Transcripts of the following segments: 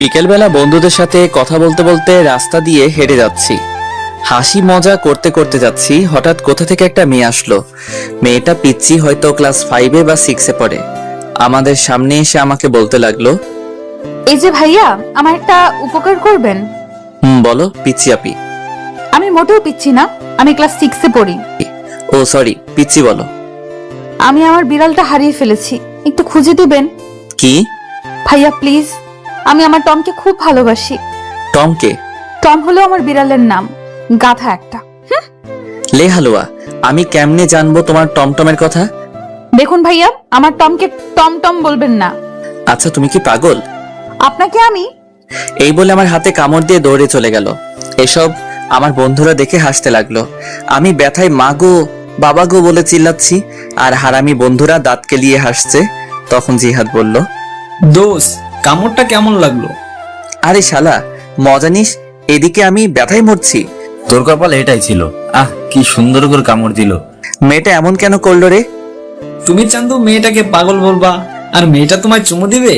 বিকেলবেলা বন্ধুদের সাথে কথা বলতে বলতে রাস্তা দিয়ে হেঁটে যাচ্ছি। হাসি মজা করতে করতে যাচ্ছি, হঠাৎ কোথা থেকে একটা মেয়ে আসলো। মেয়েটা পিচ্চি, হয়তো ক্লাস 5-এ বা 6-এ পড়ে। আমাদের সামনে এসে আমাকে বলতে লাগলো, এই যে ভাইয়া, আমার একটা উপকার করবেন। বলো পিচ্চি আপি। আমি মোটেও পিচ্ছি না, আমি ক্লাস 6-এ পড়ি। ও সরি, পিচ্চি বলো। আমি আমার বিড়ালটা হারিয়ে ফেলেছি, একটু খুঁজে দিবেন। কি? ভাইয়া প্লিজ, আমি আমার টমকে খুব ভালোবাসি। টমকে? টম হলো আমার বিড়ালের নাম, গাধা একটা। লে হালুয়া, আমি কেমনে জানবো তোমার টমটমের কথা? দেখুন ভাইয়া, আমার টমকে টম টম বলবেন না। আচ্ছা তুমি কি পাগল? আপনাকে আমি। এই বলে আমার হাতে কামড় দিয়ে দৌড়ে চলে গেল। এসব আমার বন্ধুরা দেখে হাসতে লাগলো। আমি ব্যথায় মা গো বাবা গো বলে চিল্লাচ্ছি, আর হারামি বন্ধুরা দাঁত কেলিয়ে হাসছে। তখন জিহাদ বলল, দোষ, কামড়টা কেমন লাগলো? আরে শালা মজা নিস, এদিকে আমি ব্যথায় মরছি। তোর কপাল এটাই ছিল। কি সুন্দর করে কামড় দিল। মেয়েটা এমন কেন করলো রে? তুমি চান্দু মেয়েটাকে পাগল বলবা, আর মেয়েটা তোমায় চুমু দিবে?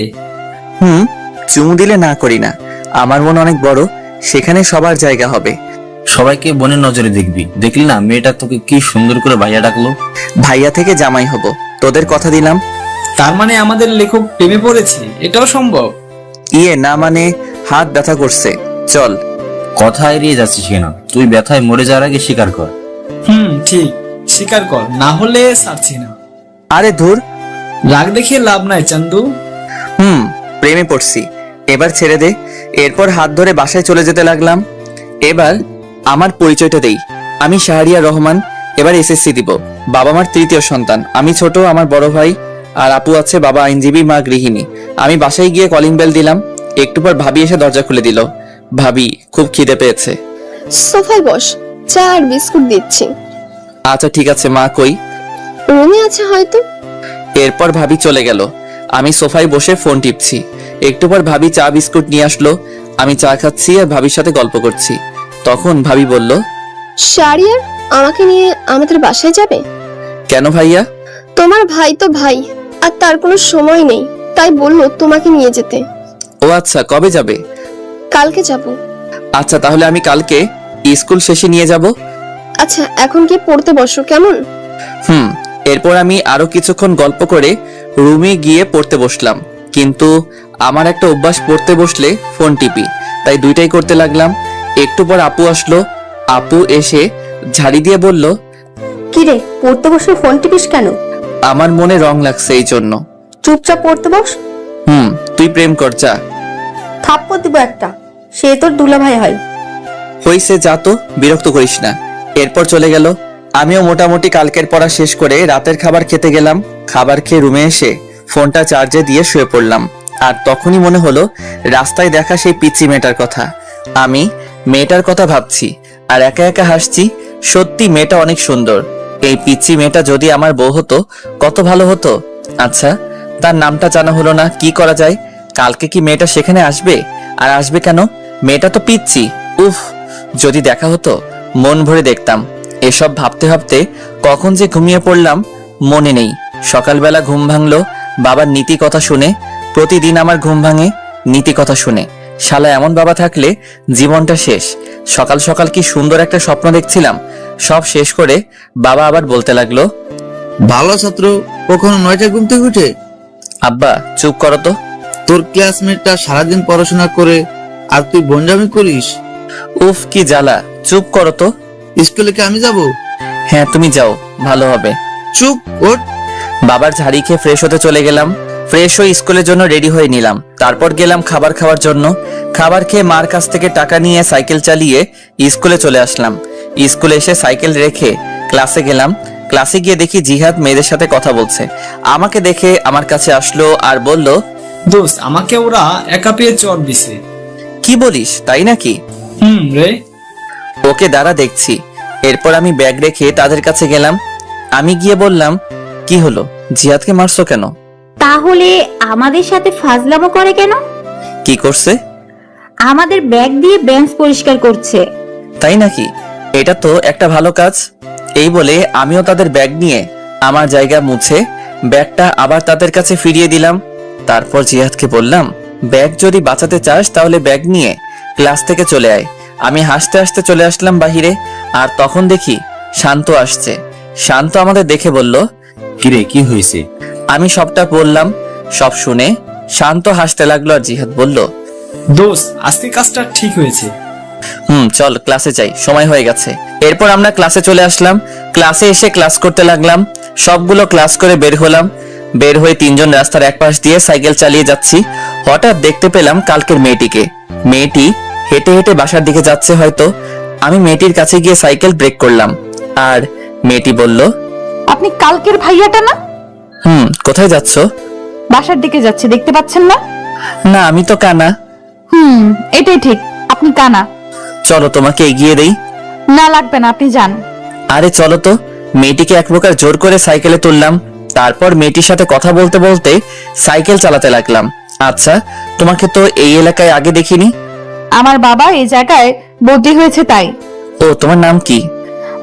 চুমু দিলে না করি না, আমার মন অনেক বড়, সেখানে সবার জায়গা হবে। সবাইকে বোনের নজরে দেখবি। দেখলি না মেয়েটা তোকে কি সুন্দর করে ভাইয়া ডাকলো। ভাইয়া থেকে জামাই হব, তোদের কথা দিলাম। তার মানে আমাদের লেখক প্রেমে পড়েছে, এটাও সম্ভব? ইয়ে না মানে হাত ব্যথা করছে, চল। কথা এড়িয়ে যাচ্ছিস কেন? তুই ব্যথায় মরে যাওয়ার আগে স্বীকার কর। ঠিক, স্বীকার কর, না হলে ছাড়ছি না। আরে ধুর, রাগ দেখিয়ে লাভ নাই চান্দু। প্রেমে পড়ছি, এবার ছেড়ে দে। এরপর হাত ধরে বাসায় চলে যেতে লাগলাম। এবার আমার পরিচয়টা দেই, আমি শাহরিয়ার রহমান, এবার এসএসসি দিব। বাবা মার তৃতীয় সন্তান, আমি ছোট, আমার বড় ভাই আর আপু আছে, বাবা আইনজীবী, মা গৃহিণী। আমি বাসায় গিয়ে কলিং বেল দিলাম, একটু পর ভাবি এসে দরজা খুলে দিল। ভাবি, খুব খিদে পেয়েছে। সোফায় বস, চা আর বিস্কুট দিচ্ছি। আচ্ছা ঠিক আছে মা, কই? রুমে আছে হয়তো। এরপর ভাবি চলে গেল, আমি সোফায় বসে ফোন টিপছি। একটু পর ভাবি চা বিস্কুট নিয়ে আসলো, আমি চা খাচ্ছি আর ভাবির সাথে গল্প করছি। তখন ভাবি বলল, শারিয়ার আমাকে নিয়ে আমাদের বাসায় যাবে? কেন ভাইয়া? তোমার ভাই তো ভাই, আর তার কোনো সময় নেই, তাই বললো তোমাকে নিয়ে যেতে। ও আচ্ছা, কবে যাবে? কালকে যাব। আচ্ছা তাহলে আমি কালকে স্কুল শেষে নিয়ে যাব। আচ্ছা এখন কি পড়তে বসো কেমন? এরপর আমি আরো কিছুক্ষণ গল্প করে রুমে গিয়ে পড়তে বসলাম। কিন্তু আমার একটা অভ্যাস, পড়তে বসলে ফোন টিপি, তাই দুইটাই করতে লাগলাম। একটু পর আপু আসলো, আপু এসে ঝাড়ি দিয়ে বলল, কিরে পড়তে বসে ফোন টিপিস কেন? আমার মনে রং লাগছে এই জন্য। চুপচাপ পড়তে বস। তুই প্রেম কর, যা। থাপ্পড় দিব একটা, সে তোর দুলাভাই হয়। হইছে, যা তো, বিরক্ত করিস না। এরপর চলে গেল। আমিও মোটামুটি কালকের পড়া শেষ করে রাতের খাবার খেতে গেলাম। খাবার খেয়ে রুমে এসে ফোনটা চার্জে দিয়ে শুয়ে পড়লাম। আর তখনই মনে হলো রাস্তায় দেখা সেই পিচ্চি মেয়েটার কথা। আমি মেয়েটার কথা ভাবছি আর একা একা হাসছি। সত্যি মেয়েটা অনেক সুন্দর। এই পিচ্চি মেয়েটা যদি আমার বউ হতো কত ভালো হতো। আচ্ছা, তার নামটা জানা হলো না, কি করা যায়? কালকে কি মেয়েটা সেখানে আসবে? আর আসবে কেন? মেয়েটা তো পিচ্চি। উফ, যদি দেখা হতো মন ভরে দেখতাম। এসব ভাবতে ভাবতে কখন যে ঘুমিয়ে পড়লাম মনে নেই। সকালবেলা ঘুম ভাঙলো বাবার নীতি কথা শুনে। প্রতিদিন আমার ঘুম ভাঙে নীতি কথা শুনে। শালা এমন বাবা থাকলে জীবনটা শেষ। সকাল সকাল কি সুন্দর একটা স্বপ্ন দেখছিলাম, সব শেষ করে বাবা আবার বলতে লাগলো, ভালো ছাত্র কখনো 9টায় ঘুম থেকে উঠে? আব্বা চুপ করো তো। তোর ক্লাসমেটটা সারাদিন পড়াশোনা করে আর তুই বনজামি করিস। উফ কি জ্বালা, চুপ করো তো। স্কুলে কি আমি যাব? হ্যাঁ তুমি যাও, ভালো হবে। চুপ, ওঠ। বাবার ঝাড়ি খেয়ে ফ্রেশ হতে চলে গেলাম। ফ্রেশ হয়ে স্কুলের জন্য রেডি হয়ে নিলাম। তারপর গেলাম খাবার খাওয়ার জন্য। খাবার খেয়ে মার কাছ থেকে টাকা নিয়ে সাইকেল চালিয়ে স্কুলে চলে আসলাম। স্কুলে এসে সাইকেল রেখে ক্লাসে গেলাম। ক্লাসে গিয়ে দেখি জিহাদ মেয়েদের সাথে কথা বলছে। আমাকে দেখে আমার কাছে আসলো আর বলল, দোস্ত, আমাকে ওরা একা পেয়ে চর দিছে। কি বলিস, তাই নাকি? রে। ওকে দাঁড়া দেখছি। এরপর আমি ব্যাগ রেখে তাদের কাছে গেলাম। আমি গিয়ে বললাম, কি হলো, জিহাদকে মারছো কেন? তাহলে আমাদের সাথে ফাজলামো করে কেন? কি করছে? আমাদের ব্যাগ দিয়ে বেঞ্চ পরিষ্কার করছে। তাই নাকি? এটা তো একটা ভালো কাজ। এই বলে আমিও তাদের ব্যাগ নিয়ে আমার জায়গা মুছে ব্যাগটা আবার তাদের কাছে ফিরিয়ে দিলাম। তারপর জিহাদকে বললাম, ব্যাগ যদি বাঁচাতে চাস তাহলে ব্যাগ নিয়ে ক্লাস থেকে চলে আয়। আমি হাসতে হাসতে চলে আসলাম বাহিরে, আর তখন দেখি শান্ত আসছে। শান্ত আমাদের দেখে বলল, কিরে কি হয়েছে? আমি সবটা বললাম। সব শুনে শান্ত হাসতে লাগলো, আর জিহাদ বলল, দোস্ত আজকে কাজটা ঠিক হয়েছে। চল ক্লাসে যাই, সময় হয়ে গেছে। এরপর আমরা ক্লাসে চলে আসলাম। ক্লাসে এসে ক্লাস করতে লাগলাম। সবগুলো ক্লাস করে বের হলাম। বের হয়ে তিনজন রাস্তার এক পাশ দিয়ে সাইকেল চালিয়ে যাচ্ছি। হঠাৎ দেখতে পেলাম কালকের মেয়েটিকে। মেয়েটি হেঁটে হেঁটে বাসার দিকে যাচ্ছে হয়তো। আমি মেয়েটির কাছে গিয়ে সাইকেল ব্রেক করলাম, আর মেয়েটি বলল, আপনি কালকের ভাইয়াটা না? কোথায় যাচ্ছ? বাসার দিকে যাচ্ছে, দেখতে পাচ্ছেন না? না, আমি তো কানা। এটাই ঠিক, আপনি কানা। চলো তোমাকে এগিয়ে দেই। না লাগবে না, আপনি যান। আরে চলো তো। মেয়েটিকে এক প্রকার জোর করে সাইকেলে তুললাম। তারপর মেয়েটির সাথে কথা বলতে বলতে সাইকেল চালাতে লাগলাম। আচ্ছা, তোমাকে তো এই এলাকায় আগে দেখিনি। আমার বাবা এই জায়গায় বদলি হয়েছে তাই। ও, তোমার নাম কি?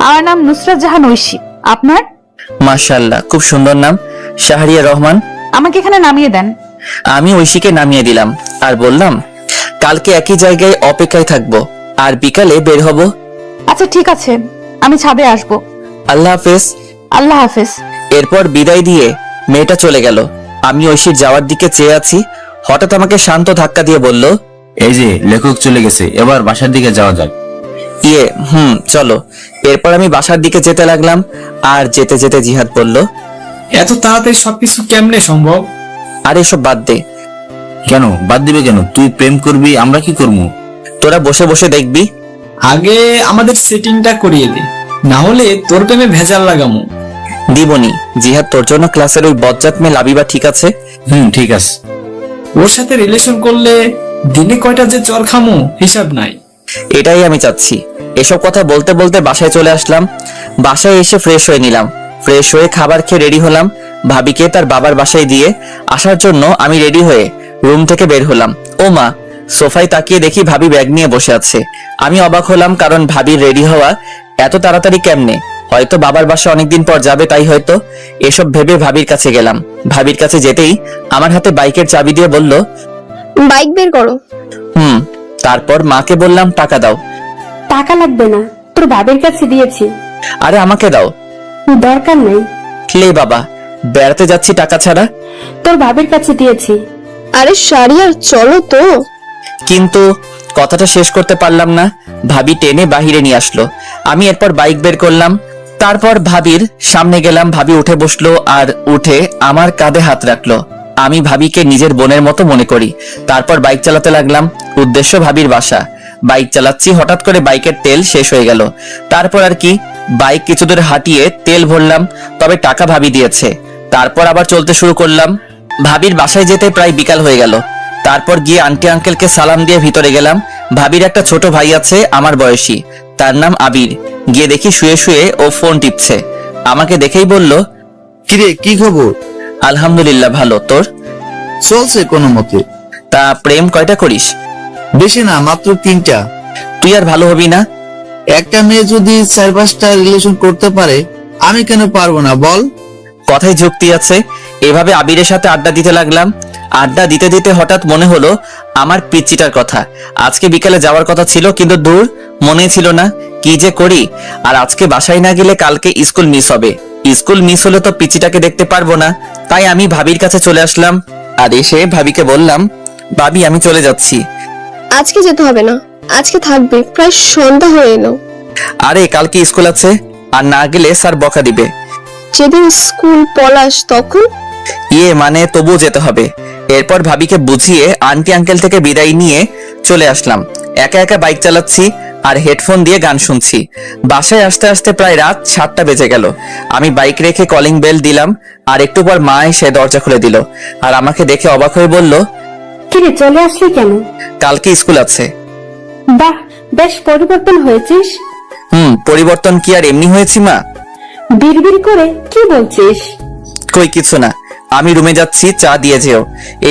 আমার নাম নুসরাত জাহান ঐশী। আপনার? মাশাআল্লাহ, খুব সুন্দর নাম, শাহরিয়া রহমান। আমাকে এখানে নামিয়ে দেন। আমি ঐশীকে নামিয়ে দিলাম, আর বললাম, কালকে একই জায়গায় অপেক্ষায় থাকবো, আর বিকালে বের হব। আচ্ছা ঠিক আছে, আমি ছাদে আসবো। আল্লাহ হাফেজ। আল্লাহ হাফেজ। এরপর বিদায় দিয়ে মেয়েটা চলে গেল। আমি ঐশীর যাওয়ার দিকে চেয়ে আছি। হঠাৎ আমাকে শান্ত ধাক্কা দিয়ে বলল, এই যে লেখক চলে গেছে, এবার বাসার দিকে যাওয়া যাক। চলো। এরপর আমি বাসার দিকে যেতে লাগলাম, আর যেতে যেতে জিহাদ বলল, এত তাড়াতাড়ি সবকিছু কেমনে সম্ভব? আর এসব বাদ দে। কেন বাদ দিবে কেন? তুই প্রেম করবি, আমরা কি করবো? তোরা বসে বসে দেখবি। আগে আমাদের সেটিংটা করিয়ে দে, না হলে তোর প্রেমে ভেজাল লাগামু। দিবনি। জিহাদ, তোর জন্য ক্লাসের ওই বজ্জাত মেয়ে লাবিবা ঠিক আছে? ঠিক আছে। ওর সাথে রিলেশন করলে দিনে কয়টা যে চর খামু হিসাব নাই। এটাই আমি চাচ্ছি। এসব কথা বলতে বলতে বাসায় চলে আসলাম। বাসায় এসে ফ্রেশ হয়ে নিলাম। ফ্রেশ হয়ে খাবার খেয়ে রেডি হলাম। ভাবিকে তার বাবার বাসায় দিয়ে আসার জন্য আমি রেডি হয়ে রুম থেকে বের হলাম। ও মা, সোফায় তাকিয়ে দেখি ভাবি ব্যাগ নিয়ে বসে আছে। আমি অবাক হলাম, কারণ ভাবির রেডি হওয়া এত তাড়াতাড়ি কেমনে? হয়তো বাবার বাসা অনেকদিন পর যাবে, তাই হয়তো। এসব ভেবে ভাবির কাছে গেলাম। ভাবির কাছে যেতেই আমার হাতে বাইকের চাবি দিয়ে বলল, বাইক বের করো। তারপর মাকে বললাম, টাকা দাও। টাকা লাগবে না, তোর বাবার কাছে দিয়েছি। আরে আমাকে দাও। দরকার নেই, লে বাবা, বেড়াতে যাচ্ছি টাকা ছাড়া। তোর বাবার কাছে দিয়েছি। আরে শারিয়ার, চলো তো। কিন্তু কথাটা শেষ করতে পারলাম না। ভাবি টেনে বাহিরে নিয়ে আসলো। আমি এরপর বাইক বের করলাম। তারপর ভাবির সামনে গেলাম। ভাবি উঠে বসলো, আর উঠে আমার কাঁধে হাত রাখলো। আমি ভাবিকে নিজের বোনের মতো মনে করি। তারপর বাইক চালাতে লাগলাম। উদ্দেশ্য ভাবির বাসা। বাইক চালাচ্ছি, হঠাৎ করে বাইকের তেল শেষ হয়ে গেল। তারপর আর কি, বাইক কিছু দূর হাঁটিয়ে তেল ভরলাম, তবে টাকা ভাবি দিয়েছে। তারপর আবার চলতে শুরু করলাম। ভাবির বাসায় যেতে প্রায় বিকাল হয়ে গেল। তারপর গিয়ে আন্টি আঙ্কেলকে সালাম দিয়ে ভিতরে গেলাম। ভাবির একটা ছোট ভাই আছে আমার বয়সী, তার নাম আবির। গিয়ে দেখি শুয়ে শুয়ে ও ফোন টিপছে। আমাকে দেখেই বলল, কিরে কি খবর? আলহামদুলিল্লাহ, ভালো। তোর? চলছে কোনো মতে। তা প্রেম কয়টা করিস? বেশি না, মাত্র 3টা। তুই আর ভালো হবি না? একটা মেয়ে যদি 4-5টা রিলেশন করতে পারে, আমি কেন পারবো না বল? কথায় যুক্তি আছে। এভাবে আবিরের সাথে আড্ডা দিতে লাগলাম। আড্ডা দিতে দিতে হঠাৎ মনে হলো আমার পিচ্চিটার কথা। আজকে বিকালে যাওয়ার কথা ছিল, কিন্তু দূর, মনেই ছিল না। কি যে করি। আর আজকে বাসায় না গেলে কালকে স্কুল মিস হবে। স্কুল মিস হলে তো পিচ্চিটাকে দেখতে পারবো না। তাই আমি ভাবির কাছে চলে আসলাম, আর এসে ভাবিকে বললাম, ভাবি আমি চলে যাচ্ছি। আজকে যেতে হবে না, আজকে থাকবে, প্রায় সন্ধ্যা হয়ে এলো। আরে কালকে স্কুল আছে, আর না গেলে স্যার বকা দিবে। যেদিন স্কুল পলাশ তখন? মানে তবুও যেতে হবে। এরপর ভাবিকে বুঝিয়ে আন্টি আঙ্কেল থেকে বিদায় নিয়ে চলে আসলাম। একা একা বাইক চালাচ্ছি, আর হেডফোন দিয়ে গান শুনছি। বাসায় আসতে আসতে প্রায় রাত 7টা বেজে গেল। আমি বাইক রেখে কলিং বেল দিলাম, আর একটু পর মা এসে দরজা খুলে দিল, আর আমাকে দেখে অবাক হয়ে বলল, কিরে চলে আসলি কেন? কালকে স্কুল আছে। বাহ, বেশ পরিবর্তন হয়েছিস। পরিবর্তন কি আর এমনি হয়েছি মা? বিড়বিড় করে কি বলছিস? কই কিছু না, আমি রুমে যাচ্ছি, চা দিয়ে যেও।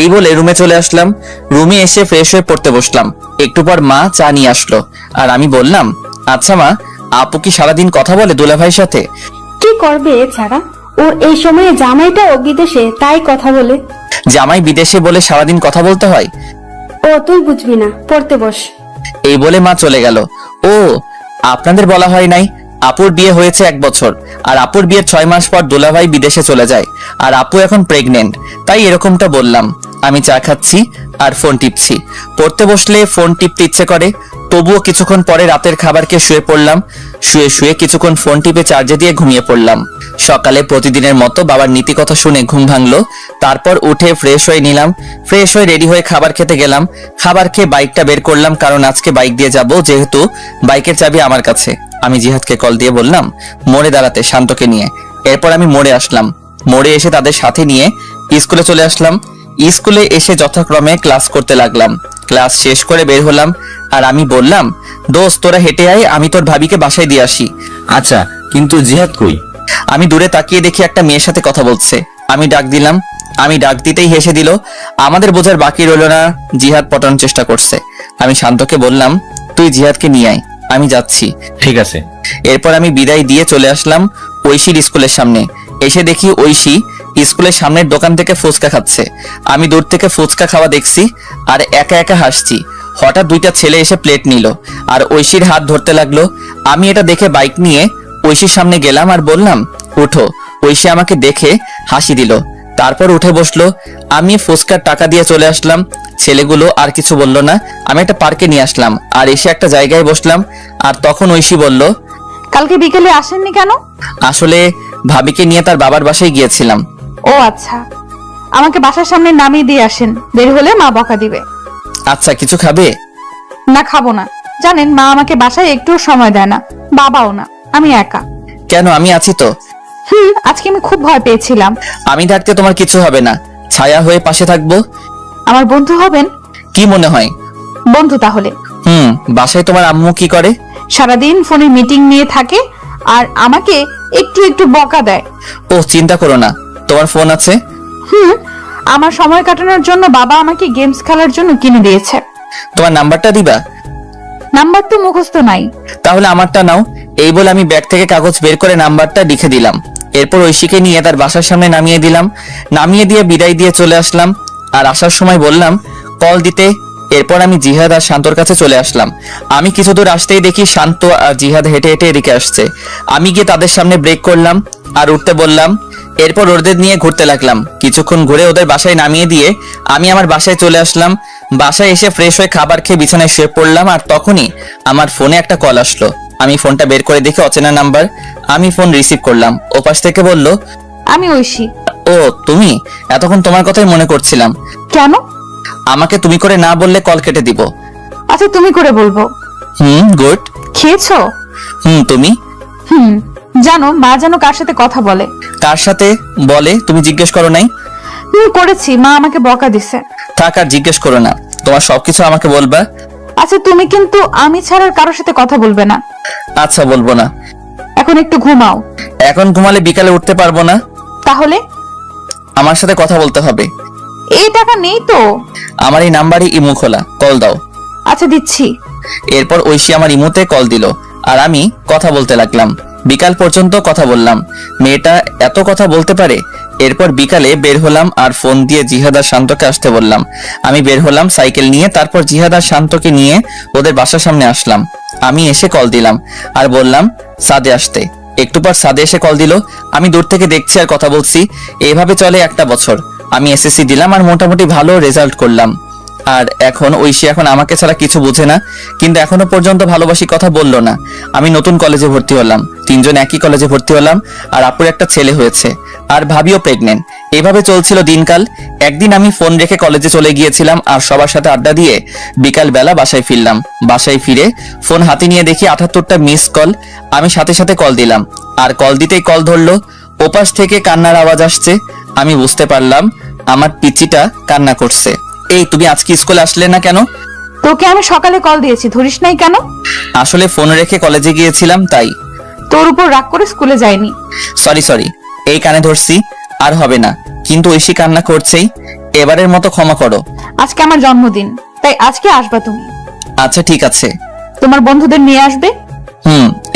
এই বলে রুমে চলে আসলাম। রুমে এসে ফ্রেশ হয়ে পড়তে বসলাম। একটু পর মা চা নিয়ে আসলো, আর আমি বললাম, আচ্ছা মা, আপু কি সারাদিন কথা বলে দুলাভাইয়ের সাথে? কি করবে এছাড়া? ওর এই সময়ে জামাইটাও বিদেশে, তাই কথা বলে। জামাই বিদেশে বলে সারাদিন কথা বলতে হয়? ও তুই বুঝবি না, পড়তে বস। এই বলে মা চলে গেল। ও, আপনাদের বলা হয় নাই, আপুর বিয়ে হয়েছে 1 বছর, আর আপুর বিয়ের 6 মাস পর দুলাভাই বিদেশে চলে যায়, আর আপু এখন প্রেগনেন্ট, তাই এরকমটা বললাম। আমি চা খাচ্ছি আর ফোন টিপছি। পড়তে বসলে ফোন টিপতে ইচ্ছে করে, তবুও কিছুক্ষণ পরে রাতের খাবার খেয়ে শুয়ে পড়লাম। শুয়ে শুয়ে কিছুক্ষণ ফোন টিপে চার্জে দিয়ে ঘুমিয়ে পড়লাম। সকালে প্রতিদিনের মতো বাবার নীতি কথা শুনে ঘুম ভাঙলো। তারপর উঠে ফ্রেশ হয়ে নিলাম। ফ্রেশ হয়ে রেডি হয়ে খাবার খেতে গেলাম। খাবার খেয়ে বাইকটা বের করলাম, কারণ আজকে বাইক দিয়ে যাব, যেহেতু বাইকের চাবি আমার কাছে। আমি জিহাদকে কল দিয়ে বললাম মোড়ে দাঁড়াতে শান্তকে নিয়ে। এরপর আমি মোড়ে আসলাম। মোড়ে এসে তাদের সাথে নিয়ে স্কুলে চলে আসলাম। স্কুলে এসে যথাক্রমে ক্লাস করতে লাগলাম। ক্লাস শেষ করে বের হলাম, আর আমি বললাম দোস্ত তোরা হেঁটে আয়, আমি তোর ভাবিকে বাসায় দিয়ে আসি। আচ্ছা, কিন্তু জিহাদ কই? আমি দূরে তাকিয়ে দেখি একটা মেয়ের সাথে কথা বলছে। আমি ডাক দিলাম। আমি ডাক দিতেই হেসে দিল। আমাদের বোঝার বাকি রইল না, জিহাদ পটানোর চেষ্টা করছে। আমি শান্তকে বললাম তুই জিহাদকে নিয়ে আয়, আমি যাচ্ছি। ঠিক আছে। এরপর আমি বিদায় দিয়ে চলে আসলাম ঐশীর স্কুলের সামনে। এসে দেখি ঐশী স্কুলের সামনের দোকান থেকে ফুচকা খাচ্ছে। আমি দূর থেকে ফুচকা খাওয়া দেখছি আর একা একা হাসছি। হঠাৎ 2টা ছেলে এসে প্লেট নিল আর ঐশীর হাত ধরতে লাগলো। আমি এটা দেখে বাইক নিয়ে ঐশীর সামনে গেলাম আর বললাম উঠো। ঐশী আমাকে দেখে হাসি দিল, তারপর উঠে বসলো। আমি ফুচকার টাকা দিয়ে চলে আসলাম। ছেলেগুলো আর কিছু বললো না। আমি একটা পার্কে নিয়ে আসলাম আর এসে একটা জায়গায় বসলাম। আর তখন ঐশী বলল কালকে বিকেলে আসেননি কেন? আসলে ভাবিকে নিয়ে তার বাবার বাসায় গিয়েছিলাম। ও আচ্ছা, আমাকে বাসার সামনে নামিয়ে দিয়ে আসেন, দেরি হলে মা বকা দিবে। আচ্ছা, কিছু খাবে? না, খাবো না। জানেন মা আমাকে বাসায় একটু সময় দেয় না, বাবাও না, আমি একা। কেন, আমি আছি তো। আজকে আমি খুব ভয় পেয়েছিলাম। আমি থাকতে তোমার কিছু হবে না, ছায়া হয়ে পাশে থাকবো। আমার বন্ধু হবেন? কি মনে হয়? বন্ধু তাহলে। বাসায় তোমার আম্মু কি করে? সারাদিন ফোনে মিটিং নিয়ে থাকে আর আমাকে একটু একটু বকা দেয়। ও চিন্তা করো না, তোমার ফোন আছে। আমার সময় কাটানোর জন্য বাবা আমাকে গেমস খেলার জন্য কিনে দিয়েছে। তোমার নাম্বারটা দিবা? নাম্বার তো মুখস্থ নাই। তাহলে আমারটা নাও। এই বলে আমি ব্যাগ থেকে কাগজ বের করে নাম্বারটা লিখে দিলাম। এরপর ঐশীকে নিয়ে তার বাসার সামনে নামিয়ে দিলাম। নামিয়ে দিয়ে বিদায় দিয়ে চলে আসলাম। আর আসার সময় বললাম কল দিতে। এরপর আমি জিহাদ আর শান্তর কাছে চলে আসলাম। আমি কিছু দূর আসতেই দেখি শান্ত আর জিহাদ হেঁটে হেঁটে এদিকে আসছে। আমি গিয়ে তাদের সামনে ব্রেক করলাম আর উঠতে বললাম। এরপর ওদের নিয়ে ঘুরতে লাগলাম। কিছুক্ষণ ঘুরে ওদের বাসায় নামিয়ে দিয়ে আমি আমার বাসায় চলে আসলাম। বাসায় এসে ফ্রেশ হয়ে খাবার খেয়ে বিছানায় শুয়ে পড়লাম। আর তখনই আমার ফোনে একটা কল আসলো। আমি ফোনটা বের করে দেখি অচেনা নাম্বার। আমি ফোন রিসিভ করলাম। ওপাশ থেকে বলল আমি ঐশী। ও তুমি? এতক্ষণ তোমার কথাই মনে করছিলাম। কেন? আমাকে তুমি করে না বললে কল কেটে দিব। আচ্ছা তুমি করে বলবো। গুড। খেয়েছো? তুমি? জানো মা যেন কার সাথে কথা বলে। কার সাথে বলে তুমি জিজ্ঞেস করো নাই? করেছি, মা আমাকে বকা দিছে। থাক আর জিজ্ঞেস করো না, তোমার সবকিছু আমাকে বলবা। আচ্ছা তুমি কিন্তু আমি ছাড়া কারোর সাথে কথা বলবে না। আচ্ছা বলবো না। এখন একটু ঘুমাও। এখন ঘুমালে বিকালে উঠতে পারবো না। তাহলে? আমার সাথে কথা বলতে হবে। এই টাকা নেই তো। আমার এই নাম্বারই ইমো খোলা, কল দাও। আচ্ছা দিচ্ছি। এরপর ঐশী আমার ইমোতে কল দিল আর আমি কথা বলতে লাগলাম। বিকাল পর্যন্ত কথা বললাম। মেয়েটা এত কথা বলতে পারে। এরপর বিকালে বের হলাম আর ফোন দিয়ে জিহাদ আর শান্তকে আসতে বললাম। আমি বের হলাম সাইকেল নিয়ে। তারপর জিহাদ আর শান্তকে নিয়ে ওদের বাসার সামনে আসলাম। আমি এসে কল দিলাম আর বললাম সাদে আসতে। একটু পর সাদে এসে কল দিল। আমি দূর থেকে দেখছি আর কথা বলছি। এইভাবে চলে 1টা বছর। আমি এসএসসি দিলাম আর মোটামুটি ভালো রেজাল্ট করলাম। আর এখন ঐশী এখন আমাকে ছাড়া কিছু বুঝে না, কিন্তু এখনো পর্যন্ত ভালোবাসি কথা বললো না। আমি নতুন কলেজে ভর্তি হলাম, 3জন একই কলেজে ভর্তি হলাম। আর আপুর একটা ছেলে হয়েছে আর ভাবিও প্রেগনেন্ট। এভাবে চলছিল দিনকাল। একদিন আমি ফোন রেখে কলেজে চলে গিয়েছিলাম আর সবার সাথে আড্ডা দিয়ে বিকাল বেলা বাসায় ফিরলাম। বাসায় ফিরে ফোন হাতে নিয়ে দেখি 78টা মিস কল। আমি সাথে সাথে কল দিলাম আর কল দিতেই কল ধরলো। ওপাশ থেকে কান্নার আওয়াজ আসছে। আমি বুঝতে পারলাম আমার পিচিটা কান্না করছে। এই তুমি আজকে স্কুলে আসলে না কেন? তোকে আমি সকালে কল দিয়েছি, ধরিস নাই কেন? আসলে ফোন রেখে কলেজে গিয়েছিলাম তাই। তোর উপর রাগ করে স্কুলে যাইনি। সরি, এই কানে ধরছি, আর হবে না। কিন্তু ঐশী কান্না করছেই, এবারের মতো ক্ষমা করো। আজকে আমার জন্মদিন, তাই আজকে আসবা তুমি। আচ্ছা ঠিক আছে। তোমার বন্ধুদের নিয়ে আসবে।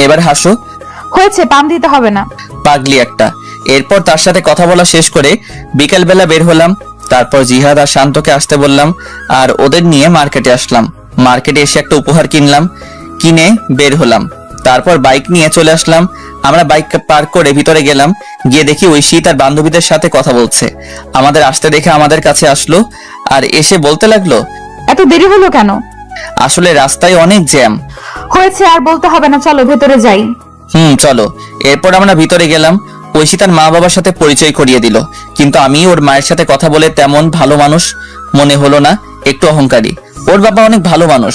এবার হাসো। হয়েছে, পাম দিতে হবে না। পাগলি একটা। এরপর তার সাথে কথা বলা শেষ করে বিকালবেলা বের হলাম। তারপর জিহাদ আর শান্তকে আসতে বললাম আর ওদের নিয়ে মার্কেটে আসলাম। মার্কেটে এসে একটা উপহার কিনলাম, কিনে বের হলাম। তারপর বাইক নিয়ে চলে আসলাম। আমরা বাইক পার্ক করে ভিতরে গেলাম, গিয়ে দেখি ঐশী তার বান্ধবীদের সাথে কথা বলছে। আমাদের আসতে দেখে আমাদের কাছে আসলো আর এসে বলতে লাগলো, এত দেরি হলো কেন? আসলে রাস্তায় অনেক জ্যাম। হয়েছে, আর বলতে হবে না, চলো ভেতরে যাই। চলো। এরপর আমরা ভিতরে গেলাম। ঐশী তার মা বাবার সাথে পরিচয় করিয়ে দিল, কিন্তু আমি ওর মায়ের সাথে কথা বলে তেমন ভালো মানুষ মনে হলো না, একটু অহংকারী। ওর বাবা অনেক ভালো মানুষ,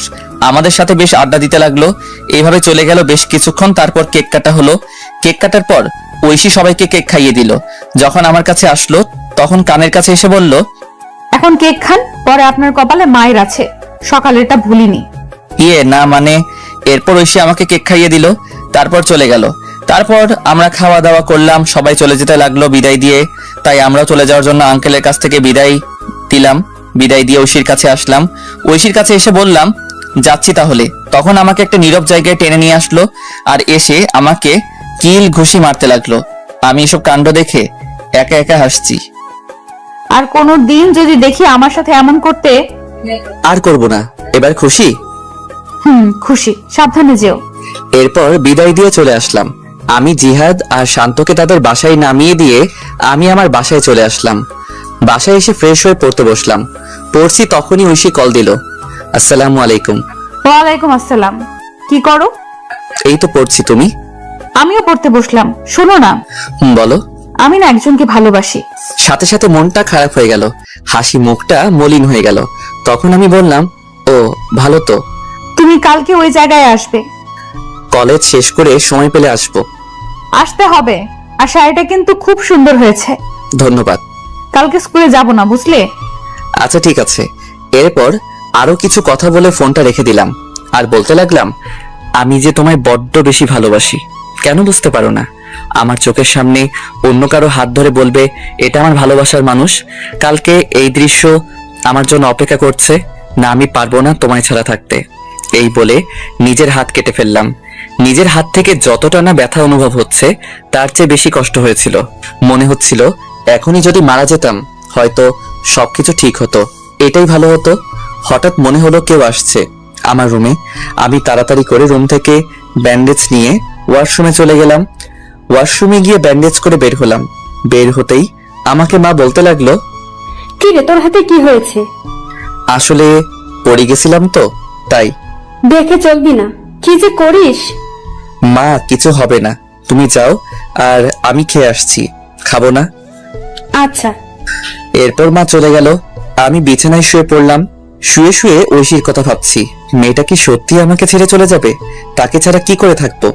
আমাদের সাথে বেশ আড্ডা দিতে লাগলো। এইভাবে চলে গেল বেশ কিছুক্ষণ। তারপর কেক কাটা হলো। কেক কাটার পর ঐশী সবাইকে কেক খাইয়ে দিল। যখন আমার কাছে আসলো তখন কানের কাছে এসে বলল, এখন কেক খান, পরে আপনার কপালে মায়ের আছে, সকালেরটা ভুলিনি। না মানে। এরপর ঐশী আমাকে কেক খাইয়ে দিল, তারপর চলে গেল। তারপর আমরা খাওয়া দাওয়া করলাম, সবাই চলে যেতে লাগলো বিদায় দিয়ে। তাই আমরাও চলে যাওয়ার জন্য আঙ্কেলের কাছ থেকে বিদায় দিলাম। বিদায় দিয়ে ঐশীর কাছে আসলাম। ঐশীর কাছে এসে বললাম, যাচ্ছি তাহলে। তখন আমাকে একটা নীরব জায়গায় টেনে নিয়ে আসলো আর এসে আমাকে কিল ঘুষি মারতে লাগলো। আমি এসব কাণ্ড দেখে একা একা হাসছি। আর কোনো দিন যদি দেখি আমার সাথে এমন করতে। আর করব না, এবার খুশি? খুশি, সাবধানে যেও। এরপর বিদায় দিয়ে চলে আসলাম। আমি জিহাদ আর শান্তকে তাদের বাসায় নামিয়ে দিয়ে আমি আমার বাসায় চলে আসলাম। বাসায় এসে ফ্রেশ হয়ে পড়তে বসলাম। পড়ছি তখনই ঐশী কল দিল। আসসালামু আলাইকুম। ওয়ালাইকুম আসসালাম। কি করো? এই তো পড়ছি, তুমি? আমিও পড়তে বসলাম। শোনো না, বলো। আমি না একজনকে ভালোবাসি। সাথে সাথে মনটা খারাপ হয়ে গেল, হাসি মুখটা মলিন হয়ে গেল। তখন আমি বললাম, ও ভালো তো। তুমি কালকে ওই জায়গায় আসবে। কলেজ শেষ করে সময় পেলে আসবো। আসতে হবে। আর শাড়িটা কিন্তু খুব সুন্দর হয়েছে। ধন্যবাদ। কালকে স্কুলে যাব না, বুঝলে? আচ্ছা ঠিক আছে। এরপর আরো কিছু কথা বলে ফোনটা রেখে দিলাম আর বলতে লাগলাম, আমি যে তোমায় বড্ড বেশি ভালোবাসি। কেন বুঝতে পারো না? আমার চোখের সামনে অন্য কারো হাত ধরে বলবে এটা আমার ভালোবাসার মানুষ। কালকে এই দৃশ্য আমার জন্য অপেক্ষা করছে না, আমি পারবো না তোমায় ছাড়া থাকতে। এই বলে নিজের হাত কেটে ফেললাম। নিজের হাত থেকে যতটা না ব্যথা অনুভব হচ্ছে তার চেয়ে বেশি কষ্ট হয়েছিল। মনে হচ্ছিল এখনই যদি মারা যেতাম হয়তো সবকিছু ঠিক হতো, এটাই ভালো হতো। হঠাৎ মনে হলো কেউ আসছে আমার রুমে। আমি তাড়াতাড়ি করে রুম থেকে ব্যান্ডেজ নিয়ে ওয়াশরুমে চলে গেলাম। ওয়াশরুমে গিয়ে ব্যান্ডেজ করে বের হলাম। বের হতেই আমাকে মা বলতে লাগলো, কি রে, তোর হাতে কি হয়েছে? আসলে পড়ে গেছিলাম তো তাই। দেখে চলবি না, কি যে করিস। মা কিছু হবে না, তুমি যাও, আর আমি খেয়ে আসছি। খাবো না? আচ্ছা। এরপর মা চলে গেল। আমি বিছানায় শুয়ে পড়লাম। শুয়ে শুয়ে ঐশীর কথা ভাবছি। মেয়েটা কি সত্যি আমাকে ছেড়ে চলে যাবে? তাকে ছাড়া কি করে থাকবো?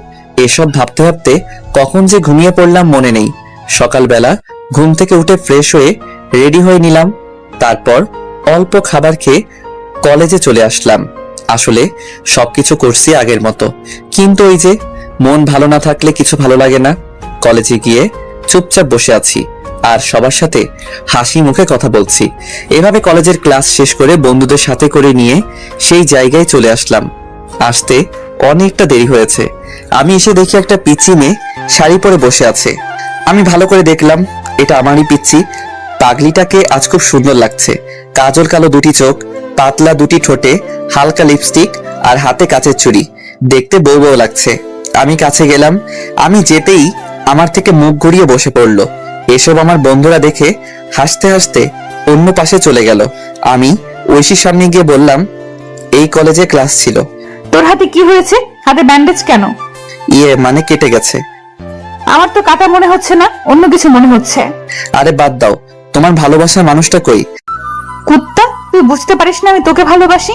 এসব ভাবতে ভাবতে কখন যে ঘুমিয়ে পড়লাম মনে নেই। সকালবেলা ঘুম থেকে উঠে ফ্রেশ হয়ে রেডি হয়ে নিলাম। তারপর অল্প খাবার খেয়ে কলেজে চলে আসলাম। আসলে সবকিছু করছি আগের মতো, কিন্তু ওই যে মন ভালো না থাকলে কিছু ভালো লাগে না। কলেজে গিয়ে চুপচাপ বসে আছি আর সবার সাথে হাসি মুখে কথা বলছি। এভাবে কলেজের ক্লাস শেষ করে বন্ধুদের সাথে করে নিয়ে সেই জায়গায় চলে আসলাম। আসতে অনেকটা দেরি হয়েছে। আমি এসে দেখি একটা পিচ্চি মেয়ে শাড়ি পরে বসে আছে। আমি ভালো করে দেখলাম এটা আমারই পিচ্চি। পাগলিটাকে আজ খুব সুন্দর লাগছে। কাজল কালো দুটি চোখ, পাতলা দুটি ঠোঁটে হালকা লিপস্টিক আর হাতে কাচের চুড়ি, দেখতে বউ বউ লাগছে। আমি কাছে গেলাম। আমি যেতেই আমার থেকে মুখ ঘুরিয়ে বসে পড়লো। এসব আমার বন্ধুরা দেখে হাসতে হাসতে অন্য পাশে চলে গেল। আমি ঐশীর সামনে গিয়ে বললাম, এই কলেজে ক্লাস ছিল। তোর হাতে কি হয়েছে? হাতে ব্যান্ডেজ কেন? মানে কেটে গেছে। আমার তো কাটা মনে হচ্ছে না, অন্য কিছু মনে হচ্ছে। আরে বাদ দাও, তোমার ভালোবাসার মানুষটা কই? কুত্তা, তুই বুঝতে পারিস না আমি তোকে ভালোবাসি?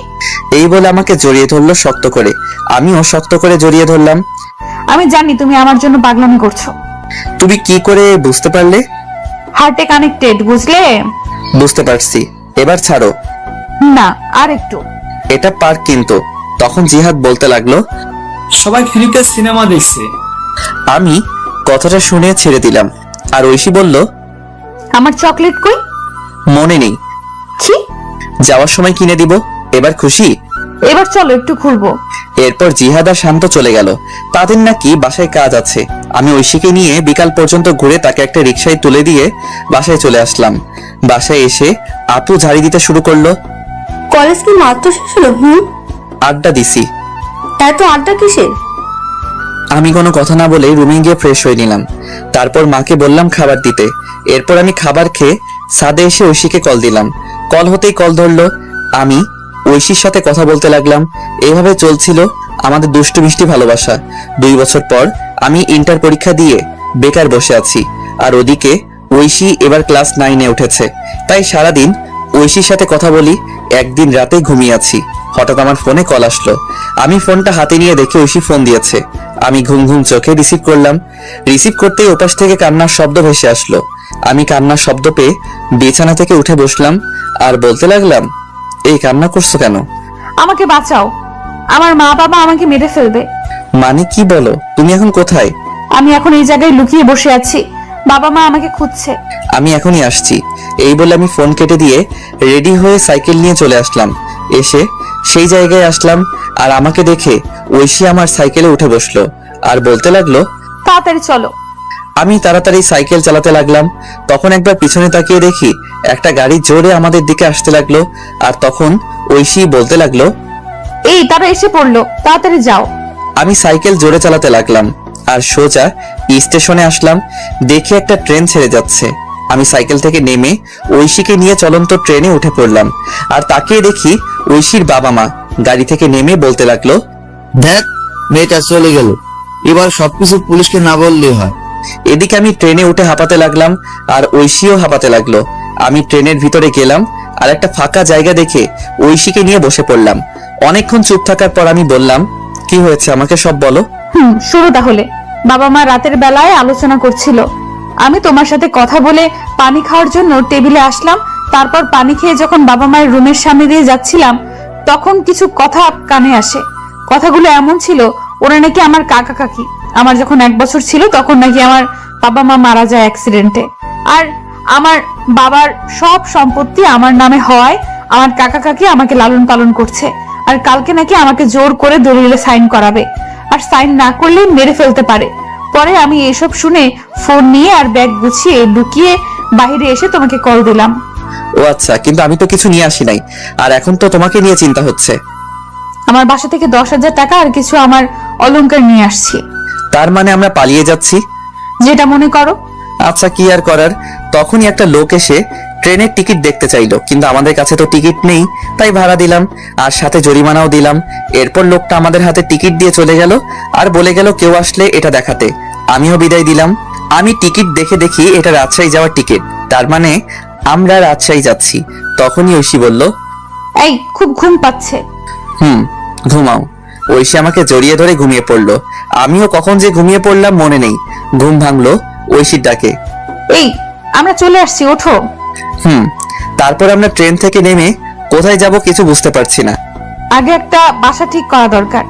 এই বলে আমাকে জড়িয়ে ধরলো শক্ত করে। আমিও শক্ত করে জড়িয়ে ধরলাম। আমি জানি তুমি আমার জন্য পাগলামি করছো। তুমি কি করে বুঝতে পারলে? হার্টে কানেক্টেড, বুঝলে? বুঝতে পারছি, এবার ছাড়ো। না, আর একটু। এটা পার্ক কিন্তু। তখন জিহাদ বলতে লাগলো, সবাই ফ্রিতে সিনেমা দেখছে। আমি কথাটা শুনে ছেড়ে দিলাম। আর ঐশী বলল, আমার চকলেট কই? মনে নেই, কি? যাওয়ার সময় কিনে দিব। এবার খুশি? এবার চলো একটু ঘুরবো। এরপর জিহাদ আর শান্ত চলে গেল। তাদের নাকি বাসায় কাজ আছে, আমি ঐশীকে নিয়ে বিকাল পর্যন্ত ঘুরে তাকে একটা রিকশায় তুলে দিয়ে বাসায় চলে আসলাম। বাসায় এসে আপু ঝাড়ি দিতে শুরু করলো। কলেজ কি মাত্র শেষ হলো? আড্ডা দিছি। এত আড্ডা কিসের? আমি কোনো কথা না বলে রুমে গিয়ে ফ্রেশ হয়ে নিলাম। তারপর মাকে বললাম খাবার দিতে। এরপর আমি খাবার খেয়ে ছাদে এসে ঐশীকে কল দিলাম। কল হতেই কল ধরলো। আমি ঐশীর সাথে কথা বলতে লাগলাম। এইভাবে চলছিল আমাদের দুষ্টু মিষ্টি ভালোবাসা। 2 বছর পর আমি ইন্টার পরীক্ষা দিয়ে বেকার বসে আছি, আর ওদিকে ঐশী এবার ক্লাস 9-এ উঠেছে। তাই সারাদিন ঐশীর সাথে কথা বলি। একদিন রাতে ঘুমিয়ে আছি, হঠাৎ আমার ফোনে কল আসলো। আমি ফোনটা হাতে নিয়ে দেখে ঐশী ফোন দিয়েছে। আমি ঘুম ঘুম চোখে রিসিভ করলাম। রিসিভ করতেই ওপাশ থেকে কান্নার শব্দ ভেসে আসলো। আমি কান্নার শব্দ পেয়ে বিছানা থেকে উঠে বসলাম আর বলতে লাগলাম, এই কান্না করছো কেন? আমাকে বাঁচাও, আমার মা বাবা আমাকে মেরে ফেলবে। মানে কি বলো? তুমি এখন কোথায়? আমি এখন এই জায়গায় লুকিয়ে বসে আছি, বাবা মা আমাকে খুঁজছে। আমি এখনই আসছি। এই বলে আমি ফোন কেটে দিয়ে রেডি হয়ে সাইকেল নিয়ে চলে আসলাম। এসে সেই জায়গায় আসলাম, আর আমাকে দেখে ঐশী আমার সাইকেলে উঠে বসলো আর বলতে লাগলো, তাড়াতাড়ি চলো। আমি তাড়াতাড়ি সাইকেল চালাতে লাগলাম। তখন একবার পিছনে তাকিয়ে দেখি একটা গাড়ি জোরে আমাদের দিকে আসতে লাগলো। আর তখন ঐশী বলতে লাগলো, এই তারা এসে পড়লো, তাড়াতাড়ি যাও। আমি সাইকেল জোরে চালাতে লাগলাম আর সোজা স্টেশনে আসলাম। দেখে একটা ট্রেন ছেড়ে যাচ্ছে। আমি সাইকেল থেকে নেমে ঐশীকে নিয়ে চলন্ত ট্রেনে উঠে পড়লাম। আর তাকিয়ে দেখি ঐশীর বাবা মা গাড়ি থেকে নেমে বলতে লাগলো, দেখ, মেয়েটা চলে গেল, এবার সবকিছু পুলিশকে না বললেই হয়। এদিকে আমি ট্রেনে উঠে হাঁপাতে লাগলাম আর ঐশীও হাঁপাতে লাগলো। আমি ট্রেনের ভিতরে গেলাম আর একটা ফাঁকা জায়গা দেখে ঐশীকে নিয়ে বসে পড়লাম। অনেকক্ষণ চুপ থাকার পর আমি বললাম, কি হয়েছে আমাকে সব বলো। শুরু তাহলে। বাবা মা রাতের বেলায় আলোচনা করছিল। আমি তোমার সাথে কথা বলে পানি খাওয়ার জন্য টেবিলে আসলাম। তারপর পানি খেয়ে যখন বাবা মায়ের রুমের সামনে দিয়ে যাচ্ছিলাম, তখন কিছু কথা কানে আসে। কথাগুলো এমন ছিল, ওরা নাকি আমার কাকা কাকি। আমার যখন 1 বছর ছিল তখন নাকি আমার বাবা মা মারা যায় অ্যাক্সিডেন্টে। আর আমার বাবার সব সম্পত্তি আমার নামে হওয়ায় আমার কাকা কাকি আমাকে লালন পালন করছে। আর কালকে নাকি আমাকে জোর করে দলিলে সাইন করাবে, আর সাইন না করলে মেরে ফেলতে পারে। পরে আমি এসব শুনে ফোন নিয়ে আর ব্যাগ গুছিয়ে লুকিয়ে বাইরে এসে তোমাকে কল দিলাম। ও আচ্ছা, কিন্তু আমি তো কিছু নিয়ে আসি নাই, আর এখন তো তোমাকে নিয়ে চিন্তা হচ্ছে। আমার বাসা থেকে 10,000 টাকা আর কিছু আমার অলংকার নিয়ে আসছি। তার মানে আমরা পালিয়ে যাচ্ছি? যেটা মনে করো। আচ্ছা, কি আর করার। তখনই একটা লোক এসে ট্রেনের টিকিট দেখতে চাইলো, কিন্তু আমাদের কাছে তো টিকিট নেই, তাই ভাড়া দিলাম আর সাথে জরিমানাও দিলাম। এরপর লোকটা আমাদের হাতে টিকিট দিয়ে চলে গেল আর বলে গেল কেউ আসলে এটা দেখাতে। আমিও বিদায় দিলাম। আমি টিকিট দেখে দেখি এটা রাজশাহী যাওয়ার টিকিট, তার মানে আমরা রাজশাহী যাচ্ছি। তখনই ঐশী বলল, এই খুব ঘুম পাচ্ছে। ঘুমাও। ঐশী আমাকে জড়িয়ে ধরে ঘুমিয়ে পড়লো। আমিও কখন যে ঘুমিয়ে পড়লাম মনে নেই। ঘুম ভাঙলো ঐশীর ডাকে। এই আমরা চলে আসছি, ওঠো। তারপর আমরা ট্রেন থেকে নেমে কোথায় যাব কিছু বুঝতে পারছি না। আগে একটা বাসা ঠিক করা দরকার।